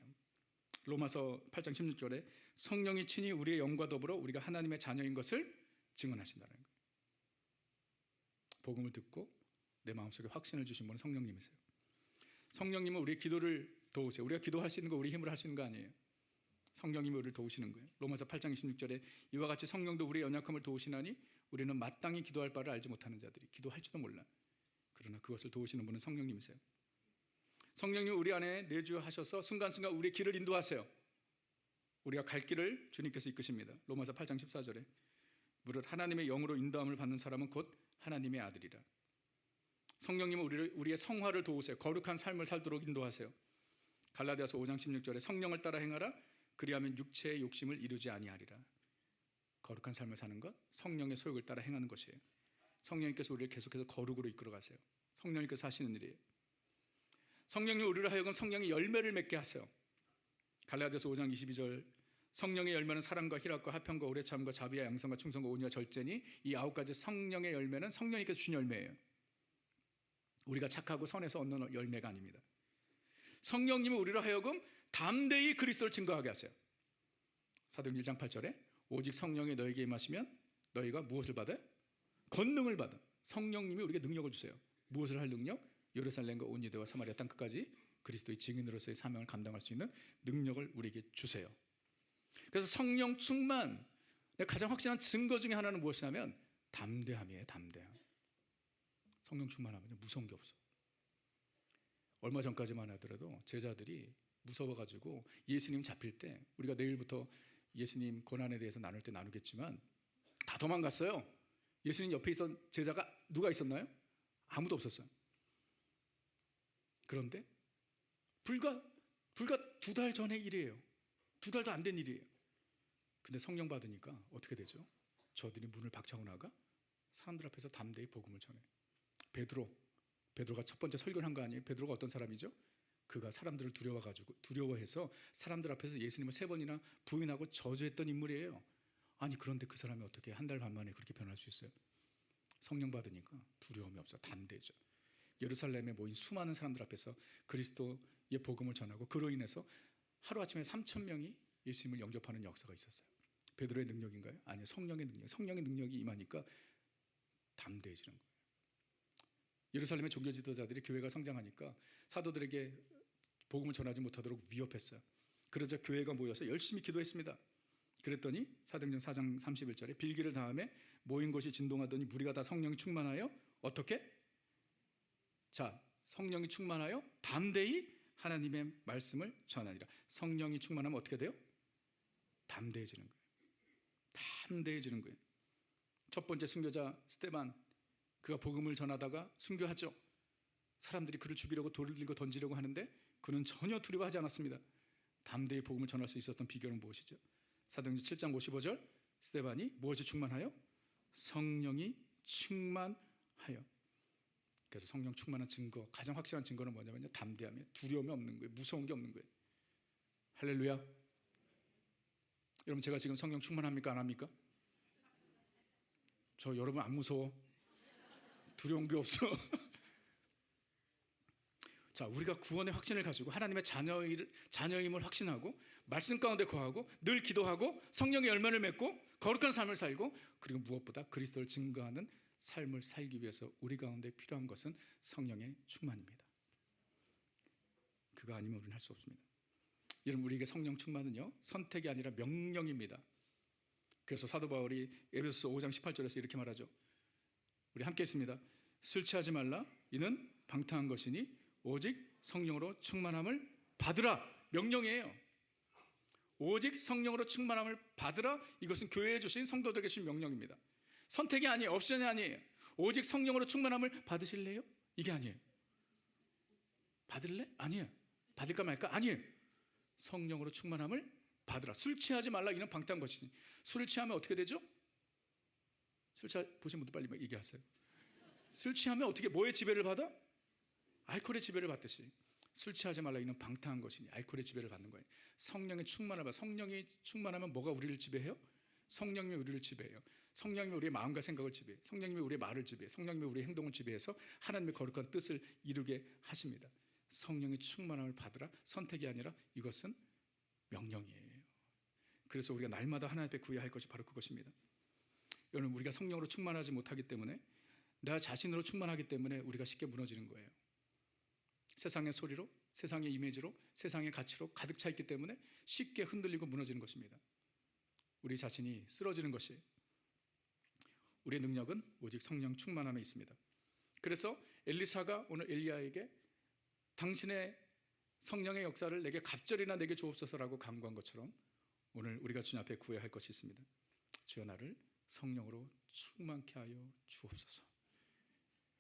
로마서 8장 16절에 성령이 친히 우리의 영과 더불어 우리가 하나님의 자녀인 것을 증언하신다는 거예요. 복음을 듣고 내 마음속에 확신을 주신 분은 성령님이세요. 성령님은 우리의 기도를 도우세요. 우리가 기도할 수 있는 거 우리 힘으로 할 수 있는 거 아니에요. 성령님이 우리를 도우시는 거예요. 로마서 8장 26절에 이와 같이 성령도 우리의 연약함을 도우시나니 우리는 마땅히 기도할 바를 알지 못하는 자들이 기도할지도 몰라. 그러나 그것을 도우시는 분은 성령님이세요. 성령님 우리 안에 내주하셔서 순간순간 우리의 길을 인도하세요. 우리가 갈 길을 주님께서 이끄십니다. 로마서 8장 14절에 무릇 하나님의 영으로 인도함을 받는 사람은 곧 하나님의 아들이라. 성령님은 우리의 성화를 도우세요. 거룩한 삶을 살도록 인도하세요. 갈라디아서 5장 16절에 성령을 따라 행하라. 그리하면 육체의 욕심을 이루지 아니하리라. 거룩한 삶을 사는 것, 성령의 소욕을 따라 행하는 것이에요. 성령님께서 우리를 계속해서 거룩으로 이끌어 가세요. 성령님께서 하시는 일이에요. 성령님 우리를 하여금 성령의 열매를 맺게 하세요. 갈라디아서 5장 22절 성령의 열매는 사랑과 희락과 화평과 오래 참과 자비와 양선과 충성과 온유와 절제니 이 9가지 성령의 열매는 성령님께서 주신 열매예요. 우리가 착하고 선해서 얻는 열매가 아닙니다. 성령님은 우리로 하여금 담대히 그리스도를 증거하게 하세요. 사도행전 1장 8절에 오직 성령이 너에게 임하시면 너희가 무엇을 받아요? 권능을 받아. 성령님이 우리에게 능력을 주세요. 무엇을 할 능력? 예루살렘과 온 유대와 사마리아 땅 끝까지 그리스도의 증인으로서의 사명을 감당할 수 있는 능력을 우리에게 주세요. 그래서 성령 충만, 가장 확실한 증거 중에 하나는 무엇이냐면 담대함이에요. 담대함. 성령 충만하면 무서운 게 없어. 얼마 전까지만 하더라도 제자들이 무서워가지고 예수님 잡힐 때, 우리가 내일부터 예수님 고난에 대해서 나눌 때 나누겠지만 다 도망갔어요. 예수님 옆에 있던 제자가 누가 있었나요? 아무도 없었어요. 그런데 불과 2달 전의 일이에요. 2달도 안 된 일이에요. 근데 성령 받으니까 어떻게 되죠? 저들이 문을 박차고 나가 사람들 앞에서 담대히 복음을 전해. 베드로가 첫 번째 설교를 한 거 아니에요? 베드로가 어떤 사람이죠? 그가 사람들을 두려워해서 사람들 앞에서 예수님을 3번이나 부인하고 저주했던 인물이에요. 아니 그런데 그 사람이 어떻게 한 달 반 만에 그렇게 변할 수 있어요? 성령 받으니까 두려움이 없어. 담대죠. 예루살렘에 모인 수많은 사람들 앞에서 그리스도 복음을 전하고 그로 인해서 하루아침에 3,000명이 예수님을 영접하는 역사가 있었어요. 베드로의 능력인가요? 아니요, 성령의 능력. 성령의 능력이 임하니까 담대해지는 거예요. 예루살렘의 종교 지도자들이 교회가 성장하니까 사도들에게 복음을 전하지 못하도록 위협했어요. 그러자 교회가 모여서 열심히 기도했습니다. 그랬더니 사도행전 4장 31절에 빌기를 다음에 모인 곳이 진동하더니 무리가 다 성령이 충만하여 어떻게? 자, 성령이 충만하여 담대히 하나님의 말씀을 전하니라. 성령이 충만하면 어떻게 돼요? 담대해지는 거예요. 담대해지는 거예요. 첫 번째 순교자 스데반, 그가 복음을 전하다가 순교하죠. 사람들이 그를 죽이려고 돌을 들고 던지려고 하는데 그는 전혀 두려워하지 않았습니다. 담대히 복음을 전할 수 있었던 비결은 무엇이죠? 사도행전 7장 55절, 스데반이 무엇이 충만하여? 성령이 충만하여. 그래서 성령 충만한 증거, 가장 확실한 증거는 뭐냐면요, 담대함이에요. 두려움이 없는 거예요. 무서운 게 없는 거예요. 할렐루야. 여러분, 제가 지금 성령 충만합니까? 안 합니까? 저 여러분 안 무서워? 두려운 게 없어. 자, 우리가 구원의 확신을 가지고 하나님의 자녀임을 확신하고 말씀 가운데 거하고 늘 기도하고 성령의 열매를 맺고 거룩한 삶을 살고 그리고 무엇보다 그리스도를 증거하는 삶을 살기 위해서 우리 가운데 필요한 것은 성령의 충만입니다. 그거 아니면 우리는 할 수 없습니다. 여러분, 우리에게 성령 충만은요, 선택이 아니라 명령입니다. 그래서 사도 바울이 에베소서 5장 18절에서 이렇게 말하죠. 우리 함께 했습니다. 술 취하지 말라. 이는 방탕한 것이니 오직 성령으로 충만함을 받으라. 명령이에요. 오직 성령으로 충만함을 받으라. 이것은 교회에 주신 성도들에게 주신 명령입니다. 선택이 아니에요. 옵션이 아니에요. 오직 성령으로 충만함을 받으실래요? 이게 아니에요. 받을래? 아니에요. 받을까 말까? 아니에요. 성령으로 충만함을 받으라. 술 취하지 말라. 이는 방탕한 것이니. 술을 취하면 어떻게 되죠? 술 보신 분들 빨리 얘기하세요. 술 취하면 어떻게, 뭐의 지배를 받아? 알코올의 지배를 받듯이. 술 취하지 말라. 이는 방탕한 것이니. 알코올의 지배를 받는 거예요. 성령의 충만을 받아. 성령이 충만하면 뭐가 우리를 지배해요? 성령님이 우리를 지배해요. 성령님이 우리의 마음과 생각을 지배해요. 성령님이 우리의 말을 지배해요. 성령님이 우리의 행동을 지배해서 하나님의 거룩한 뜻을 이루게 하십니다. 성령의 충만함을 받으라. 선택이 아니라 이것은 명령이에요. 그래서 우리가 날마다 하나님 앞에 구해야 할 것이 바로 그것입니다. 여러분, 우리가 성령으로 충만하지 못하기 때문에, 나 자신으로 충만하기 때문에 우리가 쉽게 무너지는 거예요. 세상의 소리로, 세상의 이미지로, 세상의 가치로 가득 차 있기 때문에 쉽게 흔들리고 무너지는 것입니다. 우리 자신이 쓰러지는 것이, 우리의 능력은 오직 성령 충만함에 있습니다. 그래서 엘리사가 오늘 엘리야에게 당신의 성령의 역사를 내게 갑절이나 내게 주옵소서라고 간구한 것처럼 오늘 우리가 주님 앞에 구해야 할 것이 있습니다. 주여, 나를 성령으로 충만케 하여 주옵소서.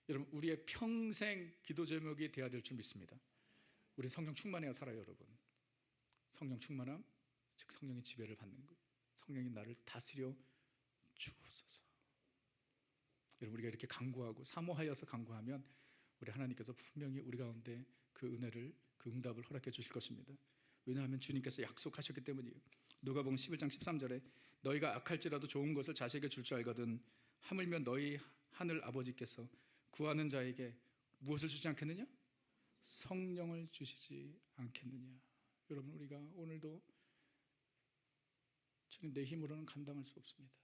여러분, 우리의 평생 기도 제목이 되어야 될 줄 믿습니다. 우리 성령 충만해야 살아요, 여러분. 성령 충만함, 즉 성령의 지배를 받는 것. 성령이 나를 다스려 주옵소서. 여러분, 우리가 이렇게 간구하고 사모하여서 간구하면 우리 하나님께서 분명히 우리 가운데 그 은혜를, 그 응답을 허락해 주실 것입니다. 왜냐하면 주님께서 약속하셨기 때문이에요. 누가복음 11장 13절에 너희가 악할지라도 좋은 것을 자식에게 줄 줄 알거든 하물며 너희 하늘 아버지께서 구하는 자에게 무엇을 주지 않겠느냐? 성령을 주시지 않겠느냐. 여러분, 우리가 오늘도 주님, 내 힘으로는 감당할 수 없습니다.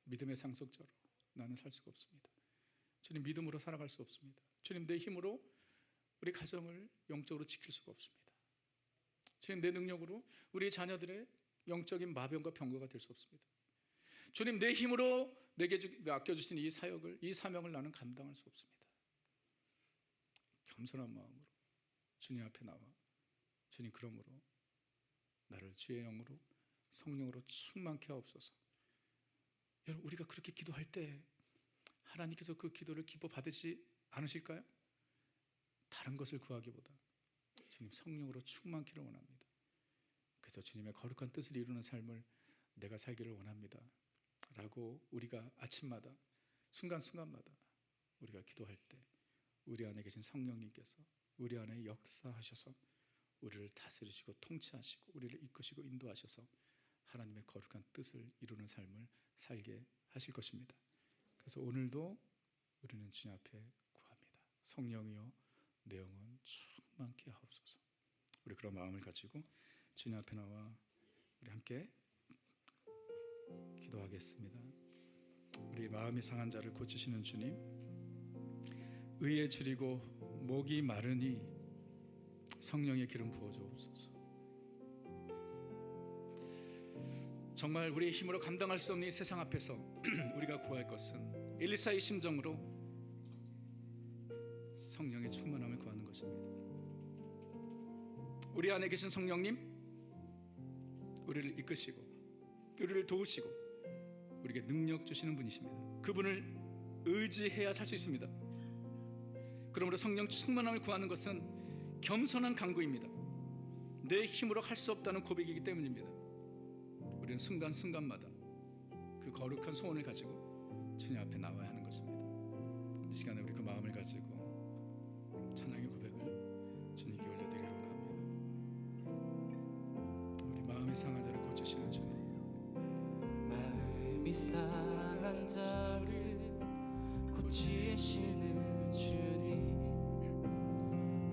믿음의 상속자로 나는 살 수가 없습니다. 주님, 믿음으로 살아갈 수 없습니다. 주님, 내 힘으로 우리 가정을 영적으로 지킬 수가 없습니다. 주님, 내 능력으로 우리 자녀들의 영적인 마병과 병거가 될 수 없습니다. 주님, 내 힘으로 내게 맡겨주신 이 사역을, 이 사명을 나는 감당할 수 없습니다. 겸손한 마음으로 주님 앞에 나와, 주님, 그러므로 나를 주의 영으로 성령으로 충만케 하옵소서. 여러분, 우리가 그렇게 기도할 때 하나님께서 그 기도를 기뻐 받으시 않으실까요? 다른 것을 구하기보다 주님, 성령으로 충만케를 원합니다. 그래서 주님의 거룩한 뜻을 이루는 삶을 내가 살기를 원합니다 라고 우리가 아침마다, 순간순간마다 우리가 기도할 때 우리 안에 계신 성령님께서 우리 안에 역사하셔서 우리를 다스리시고 통치하시고 우리를 이끄시고 인도하셔서 하나님의 거룩한 뜻을 이루는 삶을 살게 하실 것입니다. 그래서 오늘도 우리는 주님 앞에 구합니다. 성령이여, 내 영혼 충만히 충만케 하옵소서. 우리 그런 마음을 가지고 주님 앞에 나와 우리 함께 기도하겠습니다. 우리 마음이 상한 자를 고치시는 주님, 의에 줄이고 목이 마르니 성령의 기름 부어주옵소서. 정말 우리의 힘으로 감당할 수 없는 이 세상 앞에서 우리가 구할 것은 엘리사의 심정으로 성령의 충만함을 구하는 것입니다. 우리 안에 계신 성령님, 우리를 이끄시고 우리를 도우시고 우리에게 능력 주시는 분이십니다. 그분을 의지해야 살 수 있습니다. 그러므로 성령 충만함을 구하는 것은 겸손한 간구입니다. 내 힘으로 할 수 없다는 고백이기 때문입니다. 우리는 순간순간마다 그 거룩한 소원을 가지고 주님 앞에 나와야 하는 것입니다. 이 시간에 우리 그 마음을 가지고 찬양의 고백을 주님께 올려드리려 합니다. 우리 마음이 상한 자를 고치시는 주님, 마음이 상한 자를 고치시는 주님,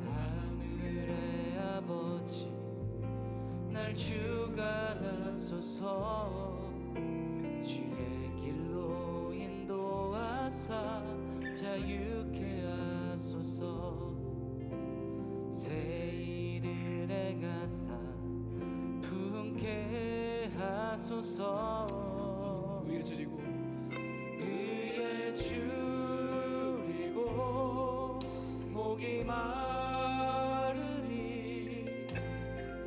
하늘의 아버지 날 주관하소서. 주의 길로 인도하사 자유케 하소서. 새 일을 행하사 풍케 하소서. 의에 줄이고 의에 줄이고 목이 마르니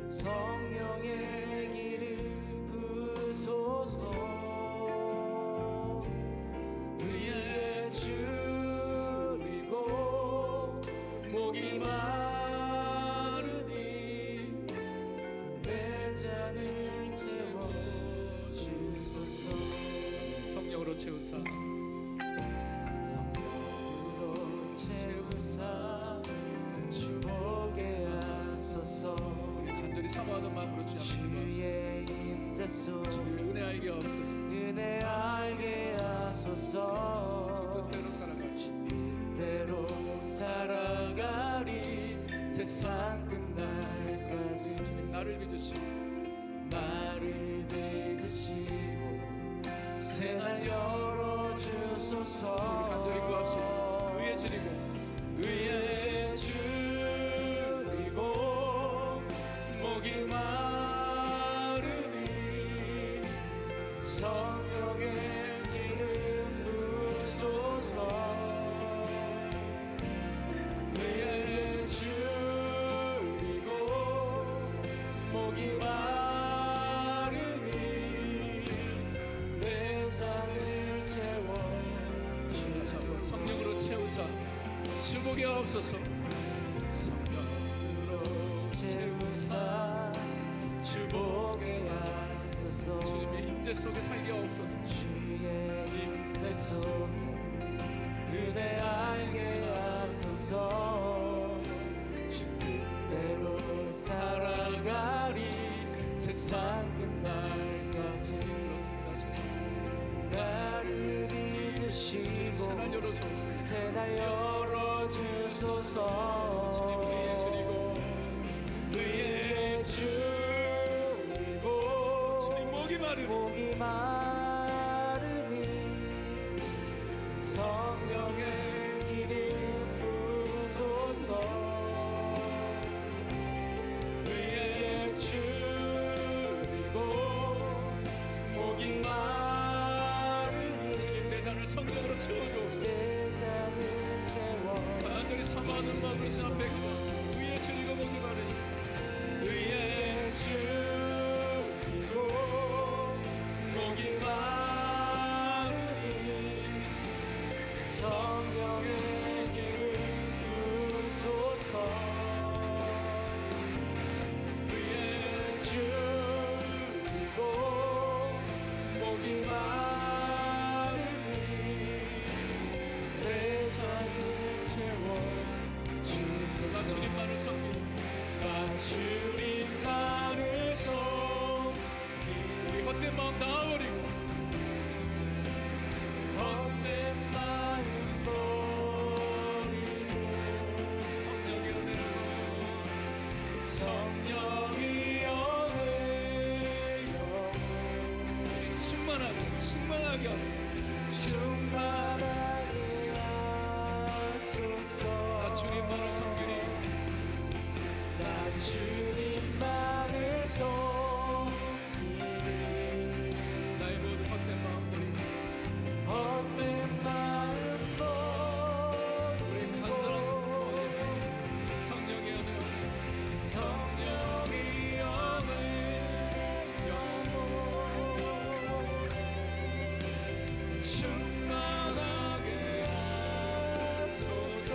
성령의 기름 부소서. 의에 줄이고 목이 마르니 내 잔을 채워주소서. 성령으로 채우사 성령으로 채우사 주보게 하소서. 우리 간절히 사모하던 마음으로 주님 앞에 주의 임재 속에 주님의 은혜 알게 하옵소서. 은혜 알게 하소서. 주 뜻대로 살아갈 주 뜻대로 살아가리 세상 끝날까지. 주님 나를 믿으시고 나를 믿으시고 새날 열어주소서. 우리 간절히 구합시다. 의에 줄이고 의에 줄이고 목이 마르니 성령의 기름 부소서. 의에 줄이고 목이 마르니 내 잔을 채워주소서. 성령으로 채우사 주보게 하옵소서. 성령으로 채우사 주보게 하소서. 주님의 임재 속에 살게 하옵소서. 주의 임재 속에 은혜 알게 하소서. 주 뜻대로 살아가리 세상 끝날까지. 그렇습니다. 주님 나를 믿으시고 새날 열어주옵소서. 새날 열어주소서. 주님 의에 줄이고 의에 줄이고 주님 목이 마르고 목이 마르니 성령의 기름 부소서. 의에 줄이고 목이 마르니 주님 내 잔을 성령으로 채워주옵소서. 내 잔을 채워. 간절히 사모하는 마음으로 주님 앞에 의에 줄이고 목이 마르니 의에 줄이고 목이 마르니 성령의 기름 부소서. 의에 줄이고 목이 마르니 내 잔을 채워주소서. 충만하게 하소서. 충만하게 하소서. 나 주님만을 섬기리. 나 주님만을 섬기리. 나의 모든 헛된 마음 버리고 헛된 마음 버리고 우리의 간절한 소원이 성령의 은혜요 성령의 영혼 충만하게 하소서.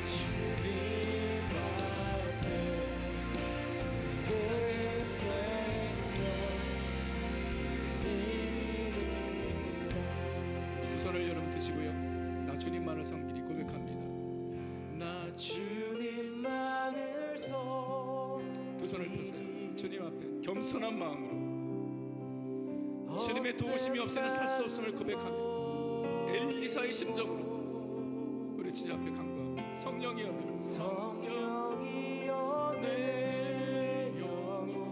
주님 앞에 내 생명 두 손을 여러분 드시고요. 나 주님만을 섬기리 고백합니다. 나 주님만을 섬기리. 두 손을 펴세요. 주님 앞에 겸손한 마음으로 주님의 도우심이 없이는 살 수 없음을 고백하며 엘리사의 심정으로 우리 주님 앞에 간구합니다. 성령의 은혜로 성령이 내 영혼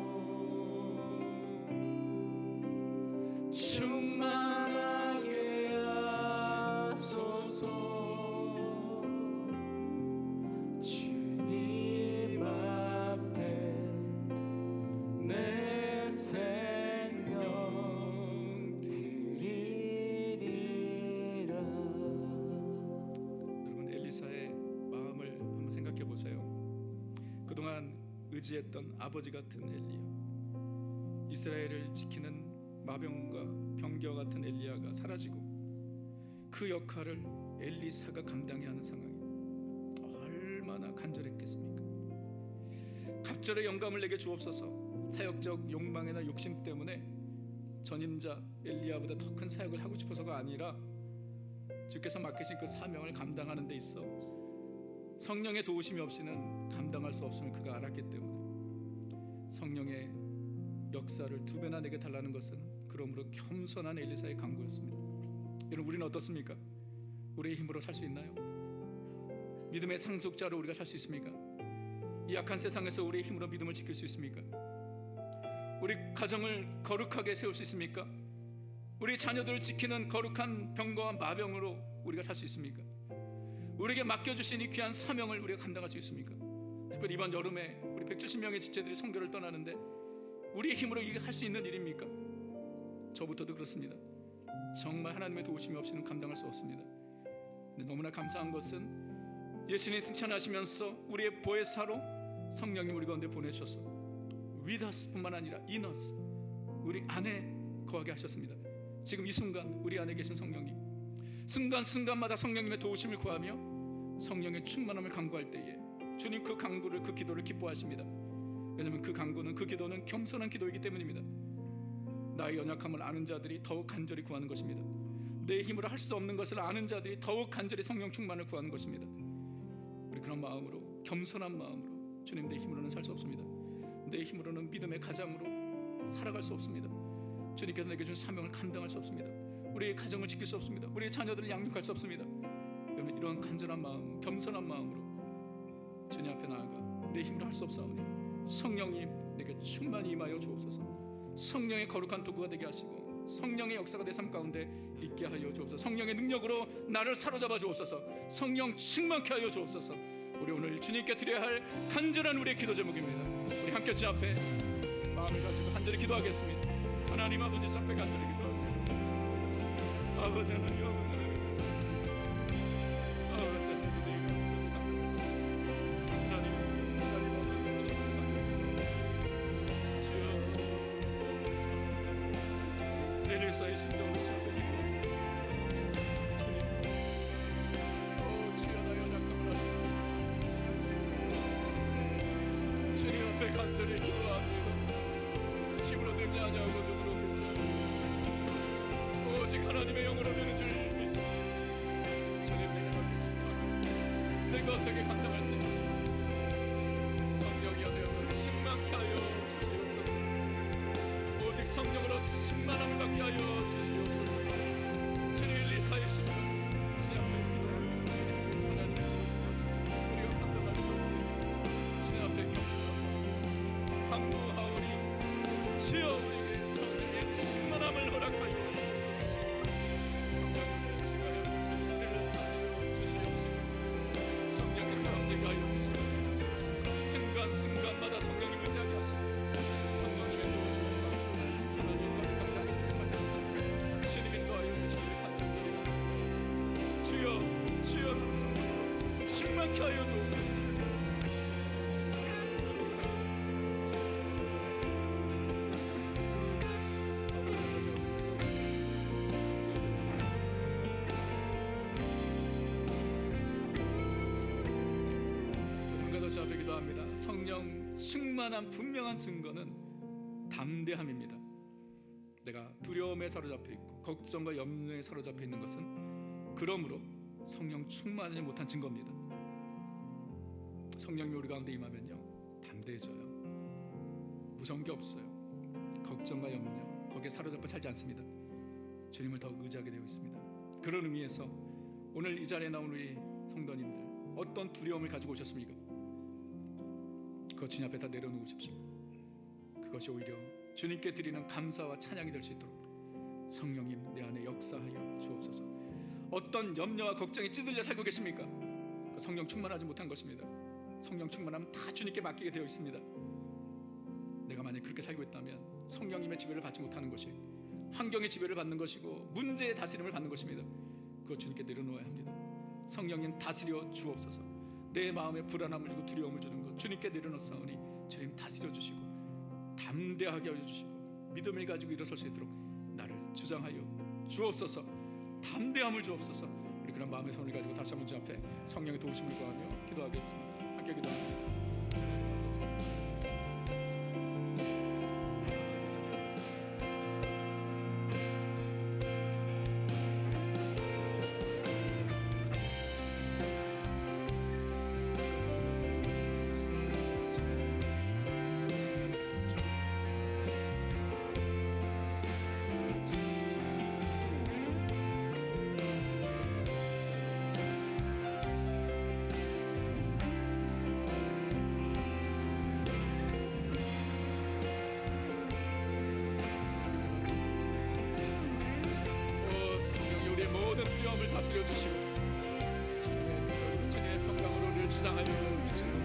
충만하게 하소서. 주님 앞에 내 생명 드리리라. 여러분 엘리사의 마음을 한번 생각해 보세요. 그동안 의지했던 아버지 같은 엘리야, 이스라엘을 지키는 마병과 병기와 같은 엘리야가 사라지고 그 역할을 엘리사가 감당해야 하는 상황이 얼마나 간절했겠습니까? 갑절의 영감을 내게 주옵소서. 사역적 욕망이나 욕심 때문에 전임자 엘리야보다 더 큰 사역을 하고 싶어서가 아니라 주께서 맡기신 그 사명을 감당하는 데 있어 성령의 도우심이 없이는 감당할 수 없음을 그가 알았기 때문에 성령의 역사를 2배나 내게 달라는 것은 그러므로 겸손한 엘리사의 간구였습니다. 여러분 우리는 어떻습니까? 우리의 힘으로 살 수 있나요? 믿음의 상속자로 우리가 살 수 있습니까? 이 악한 세상에서 우리의 힘으로 믿음을 지킬 수 있습니까? 우리 가정을 거룩하게 세울 수 있습니까? 우리 자녀들을 지키는 거룩한 병거와 마병으로 우리가 살 수 있습니까? 우리에게 맡겨주신 이 귀한 사명을 우리가 감당할 수 있습니까? 특별히 이번 여름에 우리 170명의 지체들이 선교를 떠나는데 우리의 힘으로 이게 할 수 있는 일입니까? 저부터도 그렇습니다. 정말 하나님의 도우심이 없이는 감당할 수 없습니다. 근데 너무나 감사한 것은 예수님이 승천하시면서 우리의 보혜사로 성령님 우리 가운데 보내주셔서 with us 뿐만 아니라 in us, 우리 안에 거하게 하셨습니다. 지금 이 순간 우리 안에 계신 성령님, 순간순간마다 성령님의 도우심을 구하며 성령의 충만함을 간구할 때에 주님 그 간구를, 그 기도를 기뻐하십니다. 왜냐하면 그 간구는, 그 기도는 겸손한 기도이기 때문입니다. 나의 연약함을 아는 자들이 더욱 간절히 구하는 것입니다. 내 힘으로 할 수 없는 것을 아는 자들이 더욱 간절히 성령 충만을 구하는 것입니다. 우리 그런 마음으로, 겸손한 마음으로, 주님 내 힘으로는 살 수 없습니다. 내 힘으로는 믿음의 가장으로 살아갈 수 없습니다. 주님께서 내게 준 사명을 감당할 수 없습니다. 우리의 가정을 지킬 수 없습니다. 우리의 자녀들을 양육할 수 없습니다. 여러분 이러한 간절한 마음, 겸손한 마음으로 주님 앞에 나아가 내 힘으로 할 수 없사오니 성령님 내게 충만히 임하여 주옵소서. 성령의 거룩한 도구가 되게 하시고 성령의 역사가 내 삶 가운데 있게 하여 주옵소서. 성령의 능력으로 나를 사로잡아 주옵소서. 성령 충만케 하여 주옵소서. 우리 오늘 주님께 드려야 할 간절한 우리의 기도 제목입니다. 우리 함께 주 앞에 마음을 가지고 간절히 기도하겠습니다. 하나님 아버지 앞에 간절히 기도합니다. 아버지 하나님, 아버지 하나님, 아버지 하나님, 하나님 아버지 주여 엘리사의 심정으로 잡으니 주님, 주여 나 연약함을 아시고 주님 앞에 간절히 기도합니다. 힘으로 되지 아니하고 눈으로 되지 아니하고 오직 하나님의 영으로 되는 줄 믿습니다. 주님 내게 맡겨진 사명 내가 어떻게 감당할 수 있습니까? 성령이여 내 영을 충만케 하여 주시옵소서. 오직 성령으로 충만함을 받게 하여 주시옵소서. 주님 엘리사의 심정 주 앞에 기도하여 하나님의 아버지 우리가 감당할 수 없게 주 앞에 겸손하고 강구하오니 주여 우리에게 성령의 주 앞에 기도합니다. 성령 충만한 분명한 증거는 담대함입니다. 내가 두려움에 사로잡혀 있고 걱정과 염려에 사로잡혀 있는 것은 그러므로 성령 충만하지 못한 증거입니다. 성령이 우리 가운데 임하면요, 담대해져요. 무서운 게 없어요. 걱정과 염려, 거기에 사로잡혀 살지 않습니다. 주님을 더욱 의지하게 되어 있습니다. 그런 의미에서 오늘 이 자리에 나온 우리 성도님들, 어떤 두려움을 가지고 오셨습니까? 그거 주님 앞에 다 내려놓으십시오. 그것이 오히려 주님께 드리는 감사와 찬양이 될 수 있도록 성령님 내 안에 역사하여 주옵소서. 어떤 염려와 걱정에 찌들려 살고 계십니까? 그 성령 충만하지 못한 것입니다. 성령 충만하면 다 주님께 맡기게 되어 있습니다. 내가 만약 그렇게 살고 있다면 성령님의 지배를 받지 못하는 것이 환경의 지배를 받는 것이고 문제의 다스림을 받는 것입니다. 그거 주님께 내려놓아야 합니다. 성령님 다스려 주옵소서. 내 마음에 불안함을 주고 두려움을 주는 것 주님께 내려놓사오니 주님 다스려 주시고 담대하게 하여 주시고 믿음을 가지고 일어설 수 있도록 나를 주장하여 주옵소서. 담대함을 주옵소서. 우리 그런 마음의 손을 가지고 다시 한번 주 앞에 성령의 도우심을 구하며 기도하겠습니다. 함께 기도합니다. 두려움을 다스려 주시고 주님의 능력으로 주님의 평강으로 우리를 주장하여 주시옵소서.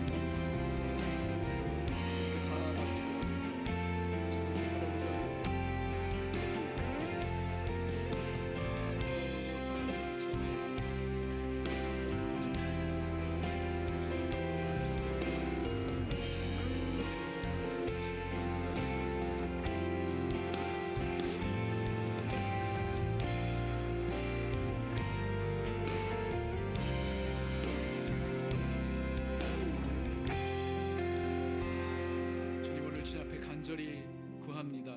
간절히 구합니다.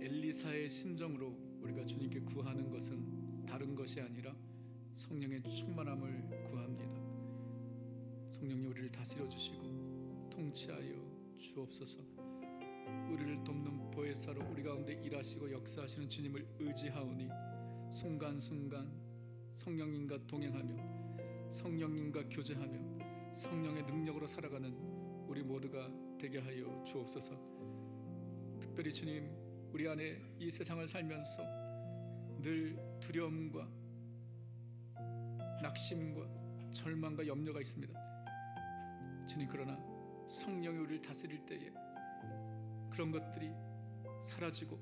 엘리사의 심정으로 우리가 주님께 구하는 것은 다른 것이 아니라 성령의 충만함을 구합니다. 성령님 우리를 다스려 주시고 통치하여 주옵소서. 우리를 돕는 보혜사로 우리 가운데 일하시고 역사하시는 주님을 의지하오니 순간순간 성령님과 동행하며 성령님과 교제하며 성령의 능력으로 살아가는 우리 모두가 되게 하여 주옵소서. 특별히 주님, 우리 안에 이 세상을 살면서 늘 두려움과 낙심과 절망과 염려가 있습니다. 주님, 그러나 성령이 우리를 다스릴 때에 그런 것들이 사라지고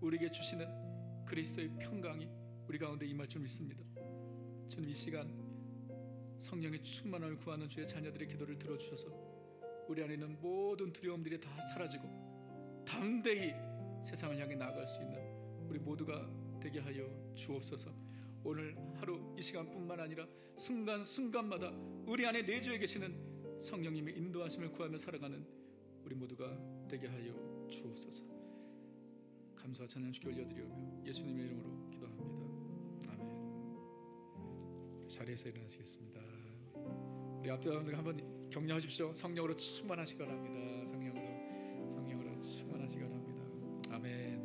우리에게 주시는 그리스도의 평강이 우리 가운데 임할 줄 믿습니다. 주님, 이 시간 성령의 충만함을 구하는 주의 자녀들의 기도를 들어주셔서 우리 안에 있는 모든 두려움들이 다 사라지고 담대히 세상을 향해 나아갈 수 있는 우리 모두가 되게 하여 주옵소서. 오늘 하루 이 시간뿐만 아니라 순간순간마다 우리 안에 내주에 계시는 성령님의 인도하심을 구하며 살아가는 우리 모두가 되게 하여 주옵소서. 감사와 찬양 주께 올려드리오며 예수님의 이름으로 기도합니다. 아멘. 자리에서 일어나시겠습니다. 우리 앞자분들 한번 격려하십시오. 성령으로 충만하시기 바랍니다. 성령으로 충만하시기 바랍니다. 아멘.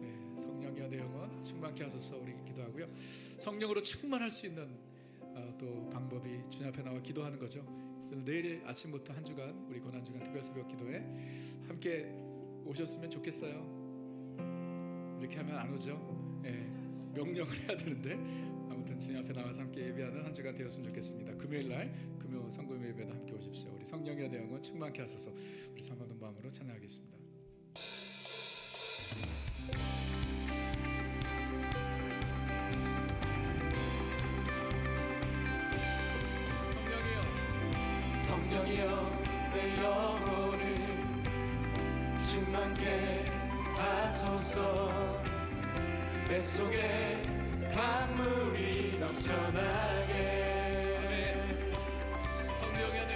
네, 성령이여 내 영혼 충만케 하소서. 우리 기도하고요. 성령으로 충만할 수 있는 또 방법이 주님 앞에 나와 기도하는 거죠. 내일 아침부터 한 주간 우리 고난주간 특별새벽 기도에 함께 오셨으면 좋겠어요. 이렇게 하면 안 오죠. 네, 명령을 해야 되는데 아무튼 주님 앞에 나와서 함께 예배하는 한 주간 되었으면 좋겠습니다. 금요일날 금요 성금 예배도 함께 오십시오. 우리 성령의 내용은 충만케 하소서. 우리 상받은 마음으로 찬양하겠습니다. 성령이여 내 영혼을 충만케 하소서. 내 속에 강물이 넘쳐나게. 성령의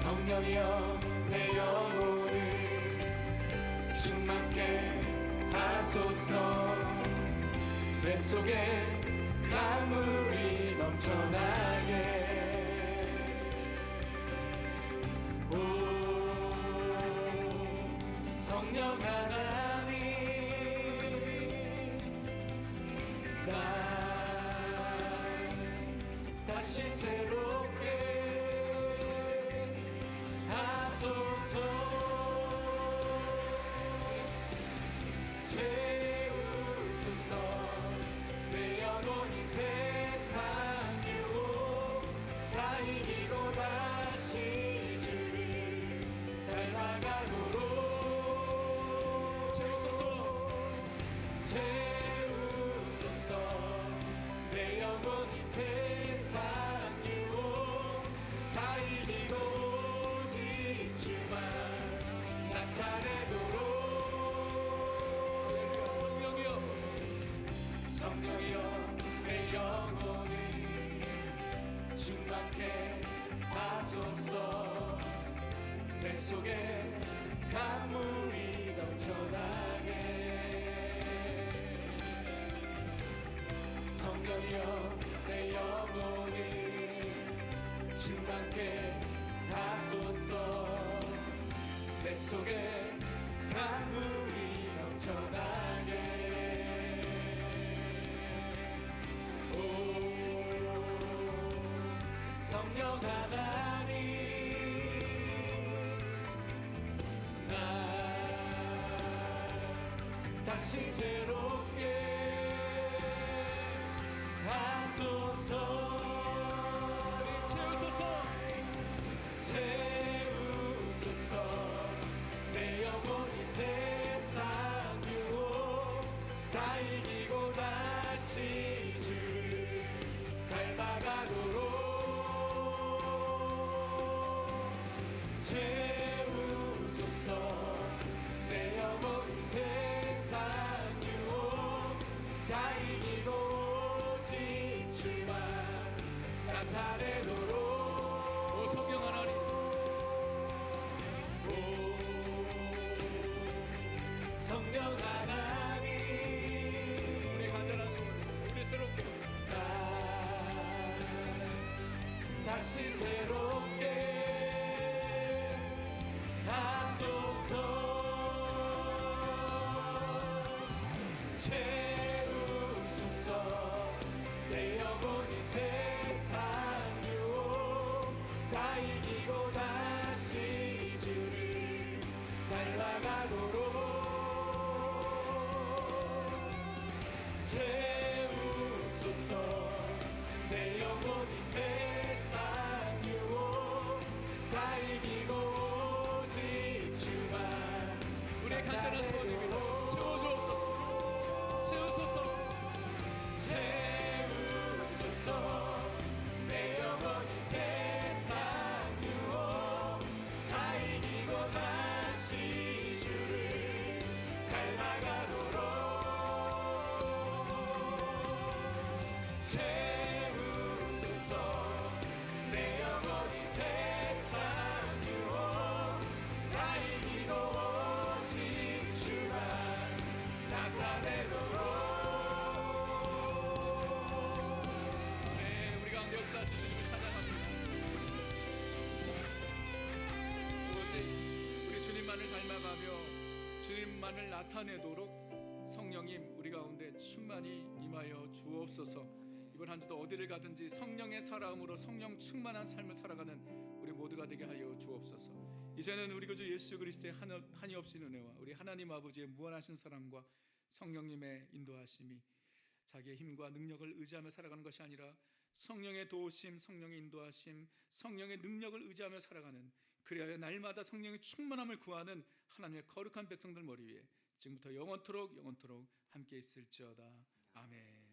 성령이여 내 영혼을 충만케 하소서. 내 속에 강물이 넘쳐나게. 오 성령 하나님, 날 다시 새롭게 하소서. 채우소서. 내 영혼이 세상 유혹 다 이기고 다시 주를 닮아가도록. 채우소서. 채우소서. 내 영혼이 세상 유혹 다 이기고 오직 주만 나타내도록. 성령이여, 성령이여 내 영혼을 충만케 하소서. 내 속에 강물이 넘쳐나게. 성령이여 내 영혼을 충만케 하소서. 내 속에 강물이 넘쳐나게. 오 성령 하나님, 날 다시 새롭게 하소서. 채우소서. 채우소서. 내 영혼이 세상 유혹 다 이기고 다시 주를 닮아가도록. 채우소서. 내 영혼이 세상 유혹 다 이기고 오직 주만 나타내도록. 오 성령 하나님, 오 성령 하나님, 우리 간절한 소원, 우리 새롭게 날 다시 새롭게 하소서. 채우소서. 내 영혼이 세상 유혹 다 이기고 다시 주를 닮아가도록. 채우소서. 내 영혼이 세상 유혹 다 이기고 오직 주만. 우리의 간절한 소원입니다. 채워주옵소서. 채우소서. 채우소서. 내 영혼이 세상 유혹 다 이기고 다시 주를 닮아가도록. 채우소서. 내 영혼이 세상 유혹 다 이기고 오직 주만 나타내도록. 네, 우리 가운데 역사하신 주님을 찬양합니다. 오직 우리 주님만을 닮아가며 주님만을 나타내도록 성령님 우리 가운데 충만히 임하여 주옵소서. 이번 한 주도 어디를 가든지 성령의 사람으로 성령 충만한 삶을 살아가는 우리 모두가 되게 하여 주옵소서. 이제는 우리 구주 예수 그리스도의 한이 없인 은혜와 우리 하나님 아버지의 무한하신 사랑과 성령님의 인도하심이 자기의 힘과 능력을 의지하며 살아가는 것이 아니라 성령의 도우심, 성령의 인도하심, 성령의 능력을 의지하며 살아가는, 그리하여 날마다 성령의 충만함을 구하는 하나님의 거룩한 백성들 머리 위에 지금부터 영원토록 함께 있을지어다. 아멘.